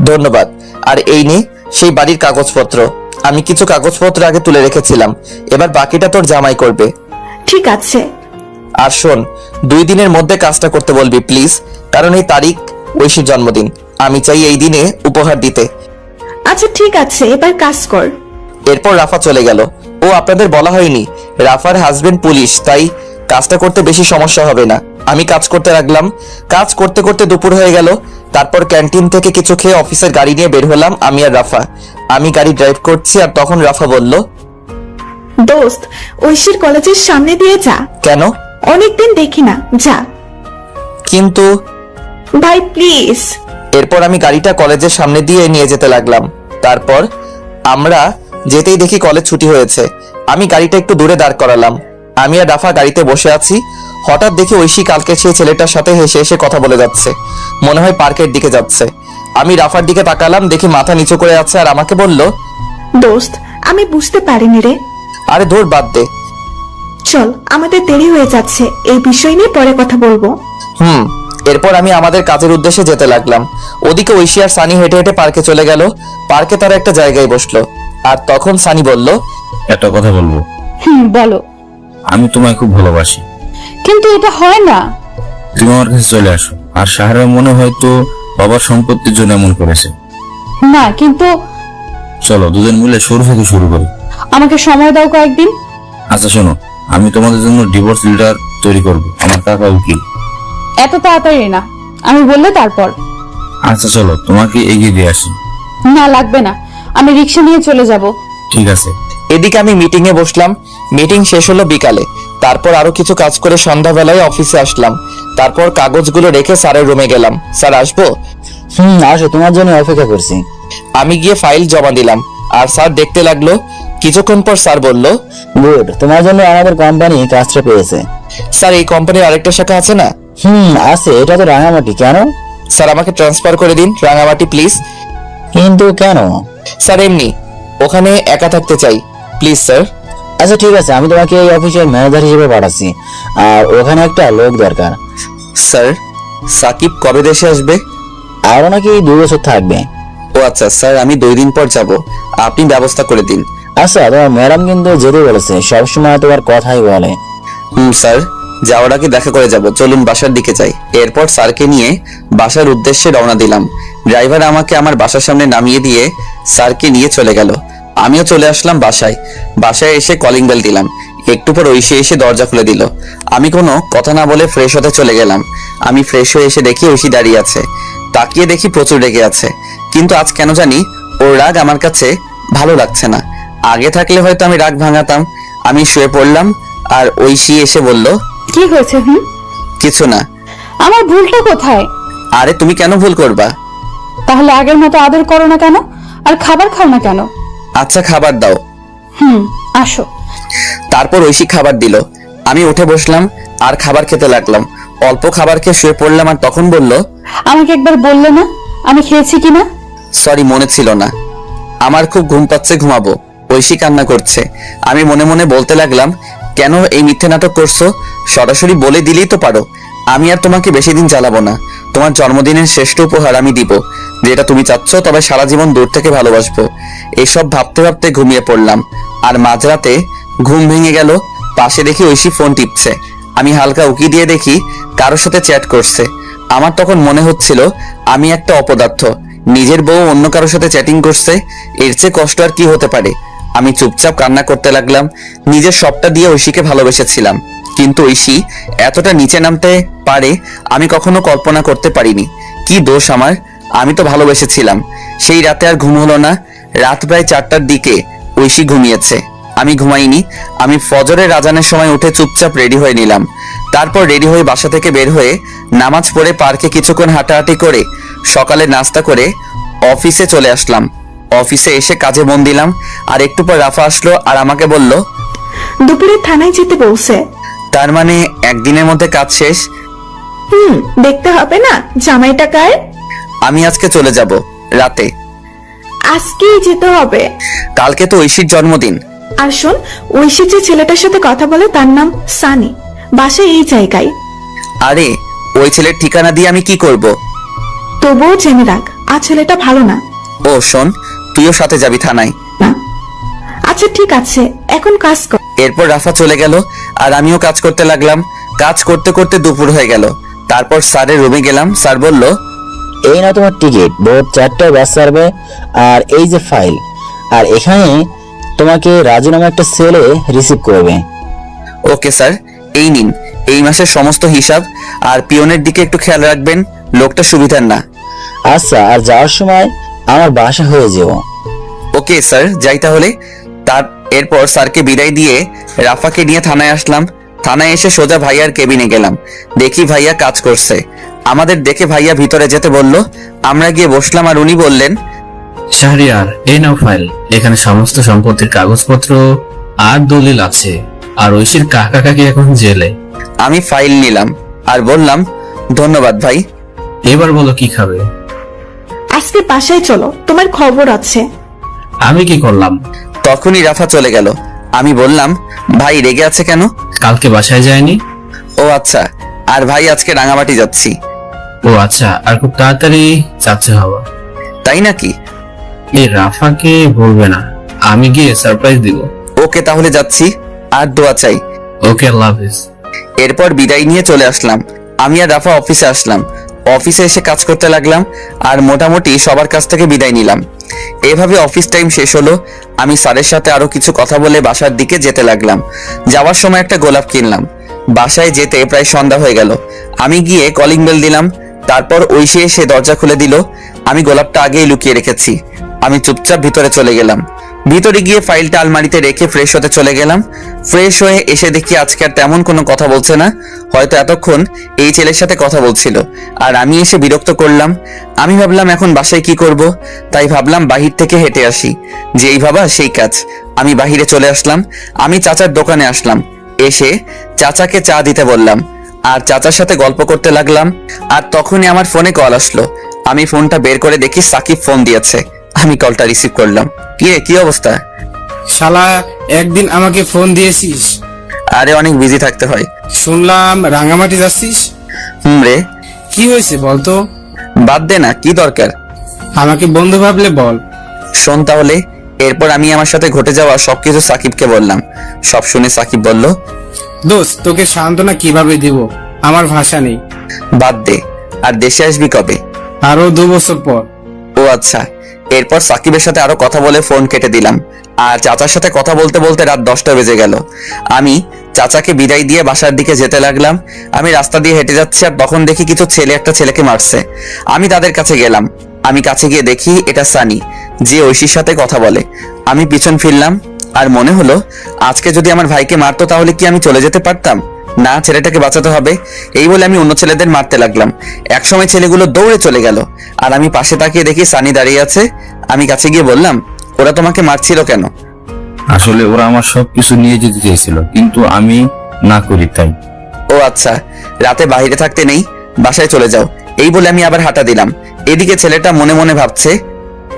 ধন্যবাদ। আর এই নে সেই বাড়ির কাগজপত্র। আমি কিছু কাগজপত্র আগে তুলে রেখেছিলাম, এবার বাকিটা তোর জামাই করবে। ঠিক আছে। আর শোন, 2 দিনের মধ্যে কাজটা করতে বলবি প্লিজ, কারণ এই তারিখ ঐশীর জন্মদিন। আমি চাই এই দিনে উপহার দিতে। আচ্ছা ঠিক আছে, এবার কাজ কর। এরপর রাফা চলে গেল। ও আপনাদের বলা হয়নি রাফার হাজবেন্ড পুলিশ, তাই কাজটা করতে বেশি সমস্যা হবে না। আমি কাজ করতে লাগলাম। কাজ করতে করতে দুপুর হয়ে গেল। তারপর ক্যান্টিন থেকে কিছু খেয়ে অফিসের গাড়ি নিয়ে বের হলাম আমি আর রাফা। আমি গাড়ি ড্রাইভ করছি আর তখন রাফা বলল, দোস্ত, ঐশীর কলেজের সামনে দিয়ে যা, কেন? অনেকদিন দেখি না, যা কিন্তু ভাই প্লিজ। এরপর আমি গাড়িটা কলেজের সামনে দিয়ে নিয়ে যেতে লাগলাম। তারপর আমরা যেতেই দেখি কলেজ ছুটি হয়েছে। আমি গাড়িটা একটু দূরে দাঁড় করালাম। আমি আর রাফা গাড়িতে বসে আছি। হঠাৎ দেখি ঐশী কালকে সেই ছেলেটার সাথে হেসে হেসে কথা বলে যাচ্ছে, মনে হয় পার্কের দিকে যাচ্ছে। আমি রাফার দিকে তাকালাম, দেখি মাথা নিচু করে আছে আর আমাকে বলল, দোস্ত, আমি বুঝতে পারিনি রে। আরে ধুর, বাদ দে। চল, আমাদের দেরি হয়ে যাচ্ছে, এই বিষয় নিয়ে পরে কথা বলবো। এরপর আমি আমাদের কাজের উদ্দেশ্যে যেতে লাগলাম। ওদিকে ঐশী আর সানি হেঁটে হেঁটে পার্কে চলে গেল। পার্কে তারা একটা জায়গায় বসলো। আর তখন সানি বলল, একটা কথা বলবো। বলো। আমি তোমায় খুব ভালোবাসি। কিন্তু এটা হয় না। তুমি আমার কাছে চলে আসো। আর সাহারা মনে হয়তো বাবার সম্পত্তির জন্য এমন করেছে। না, কিন্তু চলো দুজন মিলে শুরু থেকে শুরু করি। আমাকে সময় দাও কয়েকদিন। আচ্ছা শোনো, আমি তোমাদের জন্য ডিভোর্স লেটার তৈরি করব। আমার কাকা উকিল। এত তাড়াতাড়ি না, আমি বললে তারপর। আচ্ছা চলো, তোমাকে এগিয়ে দিয়ে আসি। না, লাগবে না, আমি রিক্সা নিয়ে চলে যাব। ঠিক আছে। এদিকে আমি মিটিং এ বসলাম। মিটিং শেষ হলো বিকালে। তারপর আরো কিছু কাজ করে সন্ধ্যাবেলায় অফিসে আসলাম। তারপর কাগজগুলো রেখে স্যারের রুমে গেলাম। স্যার আসবো? আসো, তোমার জন্য অপেক্ষা করছি। আমি গিয়ে ফাইল জমা দিলাম আর স্যার দেখতে লাগলো। কিছুক্ষণ পর স্যার বলল, গুড, তোমার জন্য আমাদের কোম্পানি কাজটা পেয়েছে। স্যার এই কোম্পানির আরেকটা শাখা আছে না? আছে, এটা তো রাঙামাটি। কেন? স্যার আমাকে ট্রান্সফার করে দিন রাঙামাটি প্লিজ। কিন্তু কেন? স্যার এমনি, ওখানে একা থাকতে চাই, প্লিজ স্যার। আচ্ছা ঠিক আছে, আমি তোমাকে এই অফিসের ম্যানেজার হিসেবে পাঠাচ্ছি। আর ওখানে একটা লোক দরকার। স্যার সাকিব কবে দেশে আসবে? আরো নাকি 2 বছর থাকবে। ও আচ্ছা স্যার, আমি 2 দিন পর যাব, আপনি ব্যবস্থা করে দিন। আচ্ছা, তোমার ম্যাডাম কিন্তু যেতে বলেছে, সবসময় তোমার কথাই বলে। স্যার যাওয়ার আগে দেখা করে যাব, চলুন বাসার দিকে যাই। এরপর স্যারকে নিয়ে বাসার উদ্দেশ্যে রওনা দিলাম। ড্রাইভার আমাকে আমার বাসার সামনে নামিয়ে দিয়ে স্যারকে নিয়ে চলে গেল। আমিও চলে আসলাম বাসায়। বাসায় এসে কলিং বেল দিলাম। একটু পর ঐশী এসে দরজা খুলে দিল। আমি কোনো কথা না বলে ফ্রেশ হতে চলে গেলাম। আমি ফ্রেশ হয়ে এসে দেখি ঐশী দাঁড়িয়ে আছে। তাকিয়ে দেখি প্রচুর রেগে আছে, কিন্তু আজ কেন জানি ওর রাগ আমার কাছে ভালো লাগছে না। আগে থাকলে হয়তো আমি রাগ ভাঙাতাম। আমি শুয়ে পড়লাম আর ঐশী এসে বলল, কি হয়েছে? কিছু না। আমার ভুলটা কোথায়? আরে তুমি কেন ভুল করবা? তাহলে আগের মতো আদর করো না কেন? আর খাবার খাও না কেন? আচ্ছা খাবার দাও। আসো। তারপর ঐশী খাবার দিল। আমি উঠে বসলাম আর খাবার খেতে লাগলাম। অল্প খাবার খেয়ে শুয়ে পড়লাম আর তখন বলল, আমাকে একবার বললে না আমি খেয়েছি কিনা? সরি, মনে ছিল না। আমার খুব ঘুম পাচ্ছে, ঘুমাবো। ঐশী কান্না করছে। আমি মনে মনে বলতে লাগলাম, কেন এই মিথ্যে নাটক করছো? সরাসরি বলে দিলেই তো পারো। আমি আর তোমাকে বেশি দিন জ্বালাবো না। তোমার জন্মদিনের শ্রেষ্ঠ উপহার আমি দিব, যেটা তুমি চাচ্ছ, তবে সারা জীবন দূর থেকে ভালোবাসবো। এসব ভাবতে ভাবতে ঘুমিয়ে পড়লাম। আর মাঝরাতে ঘুম ভেঙে গেল। পাশে দেখি ঐশী ফোন টিপছে। আমি হালকা উকি দিয়ে দেখি কারোর সাথে চ্যাট করছে। আমার তখন মনে হচ্ছিল আমি একটা অপদার্থ, নিজের বউ অন্য কারোর সাথে চ্যাটিং করছে। এর চেয়ে কষ্ট আর কি হতে পারে? আমি চুপচাপ কান্না করতে লাগলাম। নিজের সবটা দিয়ে ঐশীকে ভালোবেসেছিলাম, কিন্তু ঐশী এতটা নিচে নামতে পারে আমি কখনো কল্পনা করতে পারিনি। কি দোষ আমার? আমি তো ভালোবেসেছিলাম। সেই রাতে আর ঘুম হলো না। রাত প্রায় 4টার দিকে ঐশী ঘুমিয়েছে, আমি ঘুমাইনি। আমি ফজরের আজানের সময় উঠে চুপচাপ রেডি হয়ে নিলাম। তারপর রেডি হয়ে বাসা থেকে বের হয়ে নামাজ পড়ে পার্কে কিছুক্ষণ হাঁটাহাঁটি করে সকালে নাস্তা করে অফিসে চলে আসলাম। অফিসে এসে কাজে মন দিলাম। আর একটু পর রাফা আসলো আর আমাকে বলল, দুপুরে থানায় যেতে বলছে। তার মানে একদিনের মধ্যে কাজ শেষ? দেখতে হবে না জামাইটা কার। আমি আজকে চলে যাব রাতে। আজকেই যেতে হবে? কালকে তো ঐশীর জন্মদিন। আর শোন, ঐশী যে ছেলেটার সাথে কথা বলে তার নাম সানি, বাসা এই জায়গায়। আরে ওই ছেলের ঠিকানা দিয়ে আমি কি করব? তবুও জেনে রাখ, আর ছেলেটা ভালো না। ও শোন, তুইও সাথে যাবি থানায়। না, আচ্ছা ঠিক আছে, এখন কাজ কর। এরপর রাফা চলে গেল আর আমিও কাজ করতে লাগলাম। কাজ করতে করতে দুপুর হয়ে গেল। তারপর স্যারের রুমে গেলাম। স্যার বলল, এই না তোমার টিকিট, ভোর 4টায় বাস ছাড়বে। আর এই যে ফাইল, আর এখানে তোমাকে রাজু নামে একটা ছেলে রিসিভ করবে। ওকে স্যার, এই নিন এই মাসের সমস্ত হিসাব, আর পিয়নের দিকে একটু খেয়াল রাখবেন, লোকটা সুবিধার না। আচ্ছা, আর যাওয়ার সময় আমার বাসা হয়ে যেও। ওকে স্যার, যাই তাহলে। এরপর স্যারকে বিদায় দিয়ে রাফাকে নিয়ে থানায় আসলাম। থানায় এসে সোজা ভাইয়ার কেবিনে গেলাম। দেখি ভাইয়া কাজ করছে। আমাদের দেখে ভাইয়া ভিতরে যেতে বলল। আমরা গিয়ে বসলাম আর উনি বললেন, শাহরিয়ার, এই নাও ফাইল। এখানে সমস্ত সম্পত্তির কাগজপত্র আর দলিল আছে। আর ঐশীর কাকা কাকি এখন জেলে। আমি ফাইল নিলাম আর বললাম, ধন্যবাদ ভাই। এবার বলো কি খাবে? আজকে বাসায় চলো, তোমার খবর আছে। আমি কি করলাম? তখনই রাফা চলে গেল। আমি বললাম, ভাই রেগে আছে কেন? কালকে বাসায় যায়নি? ও আচ্ছা, আর ভাই আজকে রাঙামাটি যাচ্ছি। ও আচ্ছা, আর খুব তাড়াতাড়ি যাচ্ছে হওয়া। তাই নাকি? এই রাফাকে বলবে না, আমি গিয়ে সারপ্রাইজ দিব। ওকে তাহলে যাচ্ছি, আর দোয়া চাই। ওকে, আল্লাহ হাফেজ। এরপর বিদায় নিয়ে চলে আসলাম। আমি আর রাফা অফিসে আসলাম। অফিসে এসে কাজ করতে লাগলাম আর মোটামুটি সবার কাছ থেকে বিদায় নিলাম। এভাবে অফিস টাইম শেষ হলো। আমি স্যারের সাথে আরো কিছু কথা বলে বাসার দিকে যেতে লাগলাম। যাওয়ার সময় একটা গোলাপ কিনলাম। বাসায় যেতে প্রায় সন্ধ্যা হয়ে গেল। আমি গিয়ে কলিং বেল দিলাম। তারপর ঐশী এসে দরজা খুলে দিল। আমি গোলাপটা আগেই লুকিয়ে রেখেছি। আমি চুপচাপ ভিতরে চলে গেলাম। ভিতরে গিয়ে ফাইলটা আলমারিতে রেখে ফ্রেশ হতে চলে গেলাম। ফ্রেশ হয়ে এসে দেখি আজকে আর তেমন কোনো কথা বলছে না। হয়তো এতক্ষণ এই ছেলের সাথে কথা বলছিল আর আমি এসে বিরক্ত করলাম। আমি ভাবলাম এখন বাসায় কি করব, তাই ভাবলাম বাহির থেকে হেঁটে আসি। যেই ভাবা সেই কাজ। আমি বাহিরে চলে আসলাম। আমি চাচার দোকানে আসলাম। এসে চাচাকে চা দিতে বললাম আর চাচার সাথে গল্প করতে লাগলাম। আর তখনই আমার ফোনে কল আসলো। আমি ফোনটা বের করে দেখি সাকিব ফোন দিয়েছে। আমি কলটা রিসিভ করলাম। কি অবস্থা? শালা, একদিন আমাকে ফোন দিয়েছিস? আরে অনেক বিজি থাকতে হয়। শুনলাম রাঙামাটি যাচ্ছিস। রে, কি হয়েছে বলতো? বাদ দে না, কি দরকার? আমাকে বন্ধু ভাবলে বল। শোন তাহলে। এরপর আমি আমার সাথে ঘটে যাওয়া সবকিছু সাকিবকে বললাম। সব শুনে সাকিব বলল, দোস্ত, তোকে সান্ত্বনা কিভাবে দিব, আমার ভাষা নেই। বাদ দে। আর দেশে আসবি কবে? আরো 2 বছর পর। ও আচ্ছা। এরপর সাকিবের সাথে আরো কথা বলে ফোন কেটে দিলাম। আর চাচার সাথে কথা বলতে বলতে রাত 10টা বেজে গেল। আমি চাচাকে বিদায় দিয়ে বাসার দিকে যেতে লাগলাম। আমি রাস্তা দিয়ে হেঁটে যাচ্ছি আর তখন দেখি কিছু ছেলে একটা ছেলেকে মারছে। আমি তাদের কাছে গেলাম। আমি কাছে গিয়ে দেখি এটা সানি, যে ঐশীর সাথে কথা বলে। আমি পিছন ফিরলাম আর মনে হলো আজকে যদি আমার ভাইকে মারতো তাহলে কি আমি চলে যেতে পারতাম? না, ছেলেটাকে বাঁচাতে হবে। এই বলে আমি অন্য ছেলেদের মারতে লাগলাম। একসময় ছেলেগুলো দৌড়ে চলে গেল আর আমি পাশে তাকিয়ে দেখি সানি দাঁড়িয়ে আছে। আমি কাছে গিয়ে বললাম, ওরা তোমাকে মারছিল কেন? আসলে ওরা আমার সবকিছু নিয়ে যেতে চেয়েছিল, কিন্তু আমি না করি তাই। ও আচ্ছা, রাতে বাইরে থাকতে নেই, বাসায় চলে যাও। এই বলে আমি আবার হাঁটা দিলাম। এদিকে ছেলেটা মনে মনে ভাবছে,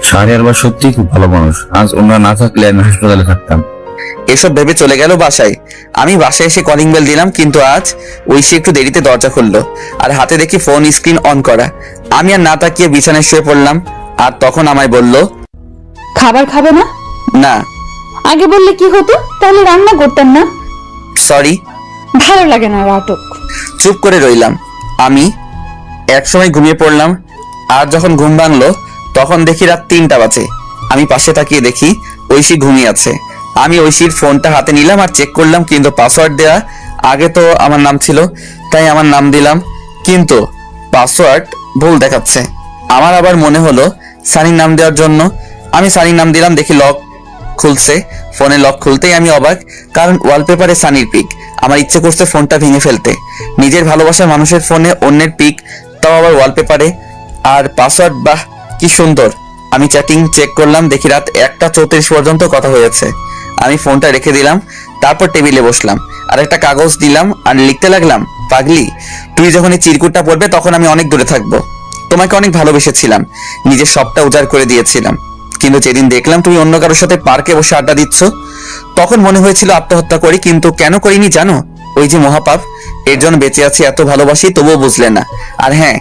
শাহরিয়ার বা সত্যি খুব ভালো মানুষ, আজ ওনারা না থাকলে আমি হাসপাতালে থাকতাম। এসব ভেবে চলে গেল বাসায়। আমি বাসায় এসে কলিং বেল দিলাম, কিন্তু আজ ঐশী একটু দেরিতে দরজা খুললো আর হাতে দেখি ফোন স্ক্রিন অন করা। আমি আর না তাকিয়ে বিছানায় শুয়ে পড়লাম। আর তখন আমায় বলল, খাবার খাবে না? না। আগে বললে কি হতো, তাহলে রান্না করতাম না। সরি। ভালো লাগে না নাটক। চুপ করে রইলাম। আমি একসময় ঘুমিয়ে পড়লাম। আর যখন ঘুম ভাঙলো তখন দেখি রাত 3টা বাজে। আমি পাশে তাকিয়ে দেখি ঐশী ঘুমিয়ে আছে। আমি ঐশীর ফোনটা হাতে নিলাম আর চেক করলাম, কিন্তু পাসওয়ার্ড দেয়া আগে তো আমার নাম ছিল, তাই আমার নাম দিলাম, কিন্তু পাসওয়ার্ড ভুল দেখাচ্ছে। আমার আবার মনে হলো সানির নাম দেওয়ার জন্য। আমি সানির নাম দিলাম, দেখি লক খুলছে। ফোনে লক খুলতেই আমি অবাক, কারণ ওয়ালপেপারে সানির পিক। আমার ইচ্ছে করছে ফোনটা ভেঙে ফেলতে। নিজের ভালোবাসার মানুষের ফোনে অন্যের পিক, তাও আবার ওয়ালপেপারে। আর পাসওয়ার্ড, বাহ কি সুন্দর। আমি চ্যাটিং চেক করলাম, দেখি রাত 1:34 পর্যন্ত কথা হয়েছে। আমি ফোনটা রেখে দিলাম। তারপর টেবিলে বসলাম আর একটা কাগজ দিলাম আর লিখতে লাগলাম, পাগলি, তুই যখন এই চিরকুটটা পড়বে তখন আমি অনেক দূরে থাকবো। তোমাকে অনেক ভালোবেসেছিলাম, নিজের সবটা উজাড় করে দিয়েছিলাম, কিন্তু যেদিন দেখলাম তুমি অন্য কারোর সাথে পার্কে বসে আড্ডা দিচ্ছ, তখন মনে হয়েছিল আত্মহত্যা করি, কিন্তু কেন করিনি জানো? ওই যে মহাপাপ, এর জন্য বেঁচে আছি। এত ভালোবাসি তবুও বুঝলে না। আর হ্যাঁ,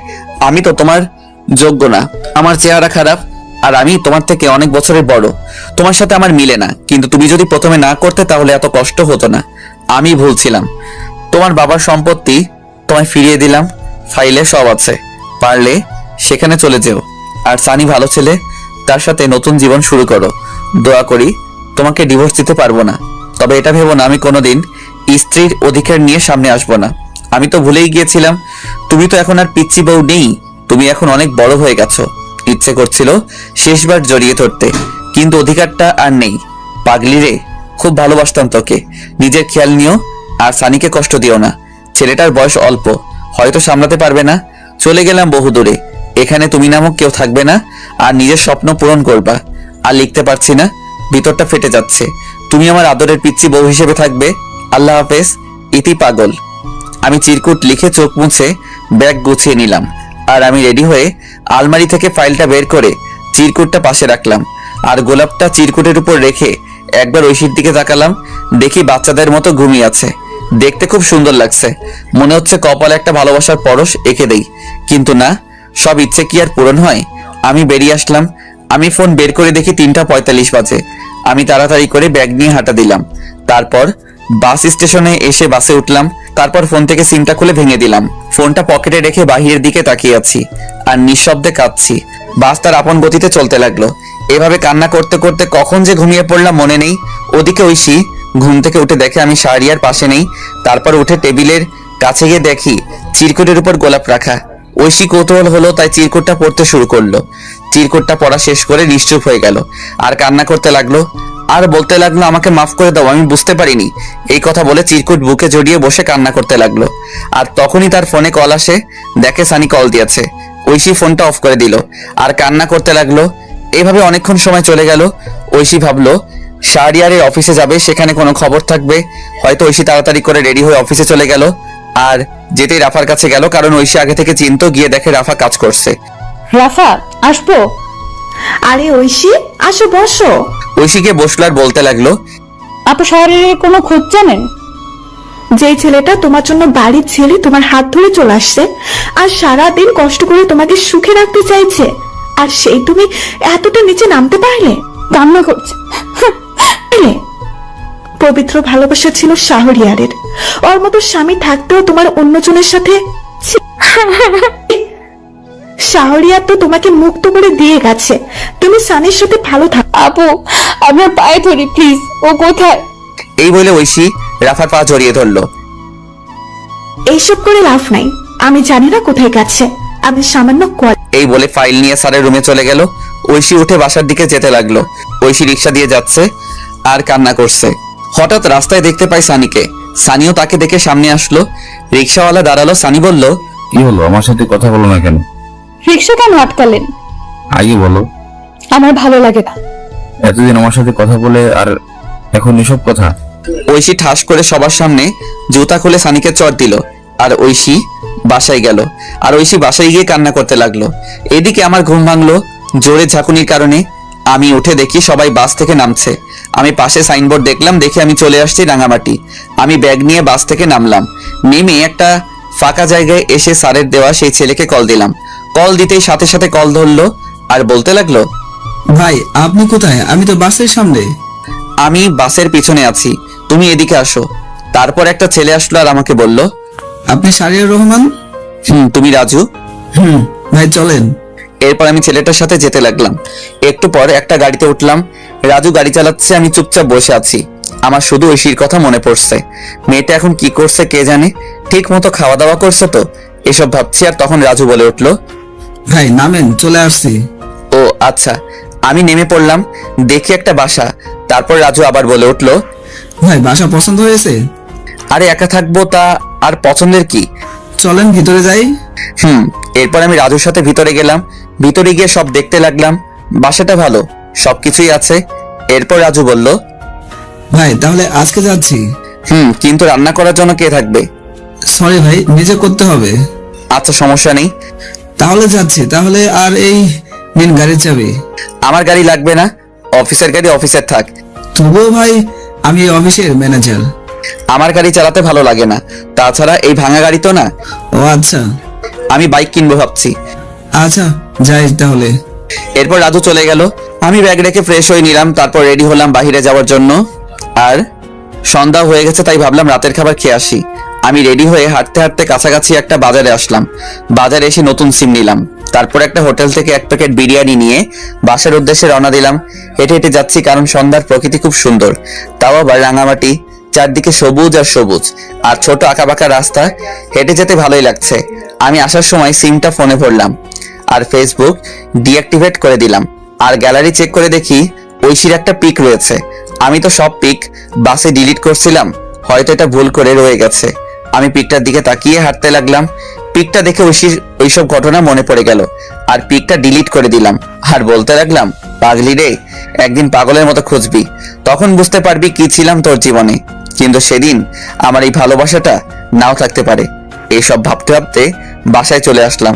আমি তো তোমার যোগ্য না। আমার চেহারা খারাপ আর আমি তোমার থেকে অনেক বছরের বড়। তোমার সাথে আমার মিলে না, কিন্তু তুমি যদি প্রথমে না করতে তাহলে এত কষ্ট হতো না। আমি ভুলছিলাম। তোমার বাবার সম্পত্তি তোমায় ফিরিয়ে দিলাম, ফাইলে সব আছে, পারলে সেখানে চলে যেও। আর সানি ভালো ছেলে, তার সাথে নতুন জীবন শুরু করো। দোয়া করি তোমাকে ডিভোর্স দিতে পারবো না, তবে এটা ভেবো না আমি কোনোদিন স্ত্রীর অধিকার নিয়ে সামনে আসবো না। আমি তো ভুলেই গিয়েছিলাম, তুমি তো এখন আর পিচ্চি বউ নেই, তুমি এখন অনেক বড় হয়ে গেছো। ইচ্ছে করছিল শেষবার জড়িয়ে ধরতে, কিন্তু অধিকারটা আর নেই। পাগলি রে, খুব ভালোবাসতাম তোকে, নিজের খেয়াল নিও আর সানিকে কষ্ট দিও না। ছেলেটার বয়স অল্প, হয়তো সামলাতে পারবে না। চলে গেলাম বহু দূরে, এখানে তুমি নামক কেউ থাকবে না, আর নিজের স্বপ্ন পূরণ করবা। আর লিখতে পারছি না, ভিতরটা ফেটে যাচ্ছে। তুমি আমার আদরের পিচ্চি বউ হিসেবে থাকবে। আল্লাহ হাফেজ, ইতি পাগল। আমি চিরকুট লিখে চোখ মুছে ব্যাগ গুছিয়ে নিলাম, আর আমি রেডি হয়ে আলমারি থেকে ফাইলটা বের করে চিরকুটটা পাশে রাখলাম, আর গোলাপটা চিরকুটের উপর রেখে একবার ঐশীর দিকে তাকালাম। দেখি বাচ্চাদের মতো ঘুমিয়ে আছে, দেখতে খুব সুন্দর লাগছে। মনে হচ্ছে কপালে একটা ভালোবাসার পরশ এঁকে দেই, কিন্তু না, সব ইচ্ছে কি আর পূরণ হয়? আমি বেরিয়ে আসলাম। আমি ফোন বের করে দেখি 3:45 বাজে। আমি তাড়াতাড়ি করে ব্যাগ নিয়ে হাঁটা দিলাম। তারপর বাস স্টেশনে এসে বাসে উঠলাম। তারপর ফোন থেকে সিমটা খুলে ভেঙে দিলাম। ফোনটা পকেটে রেখে বাহিরের দিকে তাকিয়ে আছি আর নিঃশব্দে কাঁদছি। বাস তার আপন গতিতে চলতে লাগলো। এভাবে কান্না করতে করতে কখন যে ঘুমিয়ে পড়লাম মনে নেই। ওদিকে ঐশী ঘুম থেকে উঠে দেখে আমি শাহরিয়ার পাশে নেই। তারপর উঠে টেবিলের কাছে গিয়ে দেখি চিরকুটের উপর গোলাপ রাখা। ঐশী কৌতূহল হলো, তাই চিরকুটটা পড়তে শুরু করলো। চিরকুটটা পড়া শেষ করে নিশ্চুপ হয়ে গেল আর কান্না করতে লাগলো। আর বলতে লাগলো, আমাকে মাফ করে দাও, আমি বুঝতে পারিনি। এই কথা বলে চিরকুট বুকে জড়িয়ে বসে কান্না করতে লাগলো। আর তখনই তার ফোনে কল আসে। দেখে সানি কল দিয়েছে। ঐশী ফোনটা অফ করে দিল আর কান্না করতে লাগলো। এইভাবে অনেকক্ষণ সময় চলে গেল। ঐশী ভাবলো শাহরিয়ারের অফিসে যাবে, সেখানে কোনো খবর থাকবে। হয়তো ঐশী তাড়াতাড়ি করে রেডি হয়ে অফিসে চলে গেল। আর যেতেই রাফার কাছে গেল, কারণ ঐশী আগে থেকে চিন্তা। গিয়ে দেখে রাফা কাজ করছে। রাফা, আসবো? আরে ঐশী, আসো বসো। ঐশীকে বসলো আর বলতে লাগলো, আপু শহরের কোনো খোঁজ জানেন? যেই ছেলেটা তোমার জন্য বাড়ি ছেড়ে তোমার হাত ধরে চলে আসছে আর সারাদিন কষ্ট করে তোমাকে সুখে রাখতে চাইছে, আর সেই তুমি এতটা নিচে নামতে পারলে? কান্না করছে। পবিত্র ভালোবাসা ছিল শাহরিয়ারের। ওর মতো স্বামী থাকতেও তোমার অন্যজনের সাথে। শাহরিয়ার তো তোমাকে মুক্ত করে দিয়ে গেছে, তুমি সানির সাথে ভালো থাকো। আপু, আমার পায়ে ধরি প্লিজ, ও কোথায়? এই বলে ঐশী রাফার পা জড়িয়ে ধরলো। এইসব করে লাভ নাই, আমি জানি না কোথায় গেছে, আমি সামান্য কল। এই বলে ফাইল নিয়ে স্যারের রুমে চলে গেল। ঐশী উঠে বাসার দিকে যেতে লাগলো। ঐশী রিক্সা দিয়ে যাচ্ছে আর কান্না করছে। হঠাৎ রাস্তায় দেখতে পাই সানিকে। সানিও তাকে দেখে সামনে আসলো। রিক্সাওয়ালা দাঁড়ালো। সানি বলল, কি হলো, আমার সাথে কথা বলো না কেন? রিক্সা কেন আটকালেন? আগে বলো। আমার ভালো লাগে না। এতদিন আমার সাথে কথা বলে আর এখন এসব কথা? ঐশী ঠাস করে সবার সামনে জুতা খুলে সানিকে চড় দিল। আর ঐশী বাসায় গেল। আর ঐশী বাসায় গিয়ে কান্না করতে লাগলো। এদিকে আমার ঘুম ভাঙলো জোরে ঝাঁকুনির কারণে। আমি উঠে দেখি সবাই বাস থেকে নামছে। আমি পাশে সাইনবোর্ড দেখলাম, দেখে আমি চলে আসছি রাঙামাটি। আমি ব্যাগ নিয়ে বাস থেকে নামলাম। নেমে একটা ফাঁকা জায়গায় এসে স্যারের দেওয়া সেই ছেলেকে কল দিলাম। কল দিতেই সাথে সাথে কল ধরলো আর বলতে লাগলো, ভাই আপনি কোথায়? আমি তো বাসের সামনে। আমি বাসের পিছনে আছি, তুমি এদিকে আসো। তারপর একটা ছেলে আসলো আর আমাকে বলল, আপনি শাহরিয়ার রহমান? তুমি রাজু? ভাই চলেন। এরপর আমি ছেলেটার সাথে যেতে লাগলাম। একটু পর একটা গাড়িতে উঠলাম। রাজু গাড়ি চালাচ্ছে, আমি চুপচাপ বসে আছি। আমার শুধু ঐশীর কথা মনে পড়ছে। মেয়েটা এখন কি করছে কে জানে, ঠিক মতো খাওয়া দাওয়া করছে তো, এসব ভাবছি। আর তখন রাজু বলে উঠলো, ভাই নামেন, চলে আসছি। ও আচ্ছা। আমি নেমে পড়লাম, দেখি একটা বাসা। তারপর রাজু আবার বলে উঠলো, ভাই বাসা পছন্দ হয়েছে? আরে একা থাকবো তা আর পছন্দের কি, চলেন ভিতরে যাই। এরপর আমি রাজুর সাথে ভিতরে গেলাম। ভিতরে গিয়ে সব দেখতে লাগলাম। বাসাটা ভালো, সবকিছুই আছে। এরপর রাজু বলল, ভাই তাহলে আজকে যাচ্ছি। কিন্তু রান্না করার জন্য কে থাকবে? সরি ভাই, নিজে করতে হবে। আচ্ছা সমস্যা নেই, তাহলে যাচ্ছি। তাহলে আর এই নিন গাড়ির চাবি। আমার গাড়ি লাগবে না, অফিসের গাড়ি অফিসের থাক। তবুও ভাই, আমি এই অফিসের ম্যানেজার। আমার গাড়ি চালাতে ভালো লাগে না, তাছাড়া এই ভাঙা গাড়ি তো না। ও আচ্ছা, আমি বাইক কিনবো ভাবছি। আচ্ছা যাই তাহলে। এরপর রাজু চলে গেল। আমি ব্যাগ রেখে ফ্রেশ হয়ে নিলাম। তারপর রেডি হলাম বাইরে যাওয়ার জন্য। আর সন্ধ্যা হয়ে গেছে, তাই ভাবলাম রাতের খাবার খেয়ে আসি। আমি রেডি হয়ে হাঁটতে হাঁটতে কাছাকাছি একটা বাজারে আসলাম। বাজারে এসে নতুন সিম নিলাম। তারপর একটা হোটেল থেকে এক প্যাকেট বিরিয়ানি নিয়ে বাসার উদ্দেশ্যে রওনা দিলাম। হেঁটে হেঁটে যাচ্ছি কারণ সন্ধ্যার প্রকৃতি খুব সুন্দর, তাও আবার রাঙামাটি, চারদিকে সবুজ আর সবুজ আর ছোট আঁকাবাঁকা রাস্তা, হেঁটে যেতে ভালোই লাগছে। আমি আসার সময় সিমটা ফোনে ভরলাম আর ফেসবুক ডিঅ্যাক্টিভেট করে দিলাম, আর গ্যালারি চেক করে দেখি ঐশীর একটা পিক রয়েছে। আমি তো সব পিক বাসে ডিলিট করছিলাম, হয়তো এটা ভুল করে রয়ে গেছে। আমি পিকটার দিকে তাকিয়ে হাঁটতে লাগলাম। পিকটা দেখে ঐশীর ওইসব ঘটনা মনে পড়ে গেল আর পিকটা ডিলিট করে দিলাম আর বলতে লাগলাম, পাগলি রে, একদিন পাগলের মতো খুঁজবি, তখন বুঝতে পারবি কি ছিলাম তোর জীবনে। কিন্তু সেদিন আমার এই ভালোবাসাটা নাও থাকতে পারে। এইসব ভাবতে ভাবতে বাসায় চলে আসলাম।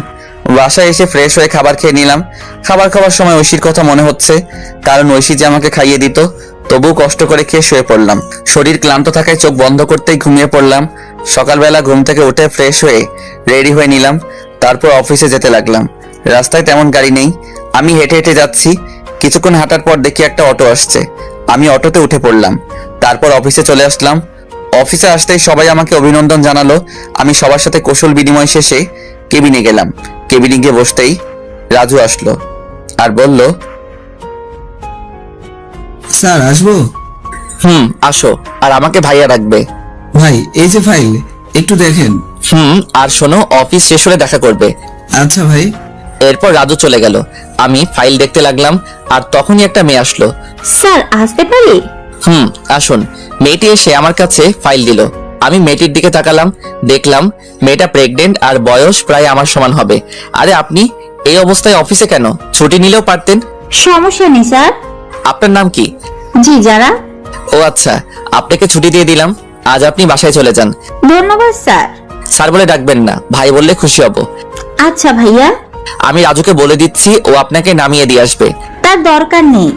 বাসায় এসে ফ্রেশ হয়ে খাবার খেয়ে নিলাম। খাবার খাওয়ার সময় ঐশীর কথা মনে হচ্ছে, কারণ ঐশী যে আমাকে খাইয়ে দিত। তবুও কষ্ট করে খেয়ে শুয়ে পড়লাম। শরীর ক্লান্ত থাকায় চোখ বন্ধ করতেই ঘুমিয়ে পড়লাম। সকালবেলা ঘুম থেকে উঠে ফ্রেশ হয়ে রেডি হয়ে নিলাম, তারপর অফিসে যেতে লাগলাম। রাস্তায় তেমন গাড়ি নেই, আমি হেঁটে হেঁটে যাচ্ছি। কিছুক্ষণ হাঁটার পর দেখি একটা অটো আসছে, আমি অটোতে উঠে পড়লাম। তারপর অফিসে চলে আসলাম। অফিসে আসতেই সবাই আমাকে অভিনন্দন জানালো। আমি সবার সাথে কৌশল বিনিময় শেষে কেবিনে গেলাম। কেবিনে গিয়ে বসতেই রাজু আসলো আর বলল, স্যার আসবো? আসো, আর আমাকে ভাইয়া রাখবে। ভাই এই যে ফাইল, একটু দেখেন। আর শোনো, অফিস শেষ হলে দেখা করবে। আচ্ছা ভাই। এরপর রাজু চলে গেল। আমি ফাইল দেখতে লাগলাম আর তখনই একটা মেয়ে আসলো। স্যার আসতে পারি? আসুন। মেয়েটি এসে আমার কাছে ফাইল দিল। আমি মেয়েটির দিকে তাকালাম, দেখলাম মেয়েটা প্রেগনেন্ট আর বয়স প্রায় আমার সমান হবে। আরে আপনি এই অবস্থায় অফিসে কেন? ছুটি নিলেও পারতেন। সমস্যা নেই স্যার। আপনার নাম কি? জি যারা। ও আচ্ছা, আপনাকে ছুটি দিয়ে দিলাম, আজ আপনি বাসায় চলে যান। ধন্যবাদ স্যার। স্যার বলে ডাকবেন না, ভাই বললে খুশি হব। আচ্ছা ভাইয়া। আমি রাজুকে বলে দিচ্ছি, ও আপনাকে নামিয়ে দিয়ে আসবে। তার দরকার নেই।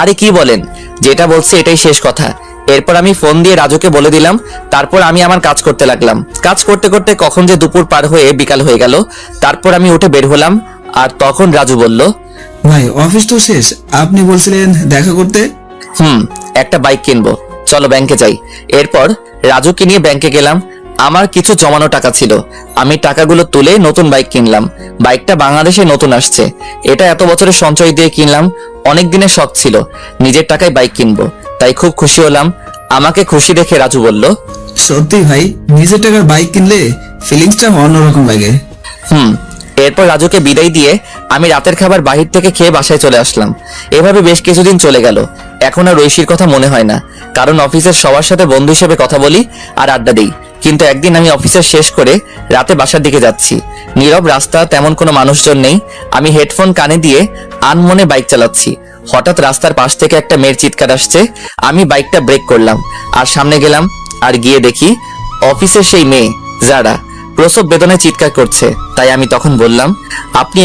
আরে কি বলেন, যেটা বলছি এটাই শেষ কথা। এরপর আমি ফোন দিয়ে রাজুকে বলে দিলাম। তারপর আমি আমার কাজ করতে লাগলাম। কাজ করতে করতে কখন যে দুপুর পার হয়ে বিকাল হয়ে গেল। তারপর আমি উঠে বের হলাম আর তখন রাজু বলল, ভাই অফিস তো শেষ, আপনি বলছিলেন দেখা করতে। একটা বাইক কিনবো, চলো ব্যাংকে যাই। এরপর রাজুকে নিয়ে ব্যাংকে গেলাম। আমার কিছু জমানো টাকা ছিল, আমি টাকাগুলো তুলে নতুন বাইক কিনলাম। বাইকটা বাংলাদেশে নতুন আসছে, এটা এত বছরের সঞ্চয় দিয়ে কিনলাম। অনেক দিনের শখ ছিল নিজের টাকায় বাইক কিনবো, তাই খুব খুশি হলাম। আমাকে খুশি দেখে রাজু বলল, সত্যি ভাই, নিজের টাকার বাইক কিনলে ফিলিংসটা অন্যরকম লাগে। এরপর রাজুকে বিদায় দিয়ে আমি রাতের খাবার বাহির থেকে খেয়ে বাসায় চলে আসলাম। এভাবে বেশ কিছুদিন চলে গেল। এখন আর ঐশীর কথা মনে হয় না, কারণ অফিসের সবার সাথে বন্ধু হিসেবে কথা বলি আর আড্ডা দিই। কিন্তু একদিন আমি অফিসের শেষ করে রাতে বাসার দিকে যাচ্ছি। নীরব রাস্তা, তেমন কোনো মানুষজন নেই। আমি হেডফোন কানে দিয়ে আনমনে বাইক চালাচ্ছি। হঠাৎ রাস্তার পাশ থেকে একটা মেয়ের চিৎকার আসছে। আমি বাইকটা ব্রেক করলাম আর সামনে গেলাম, আর গিয়ে দেখি অফিসের সেই মেয়ে যারা প্রসব বেদনায় চিৎকার করছে। তাই আমি তখন বললাম, আপনি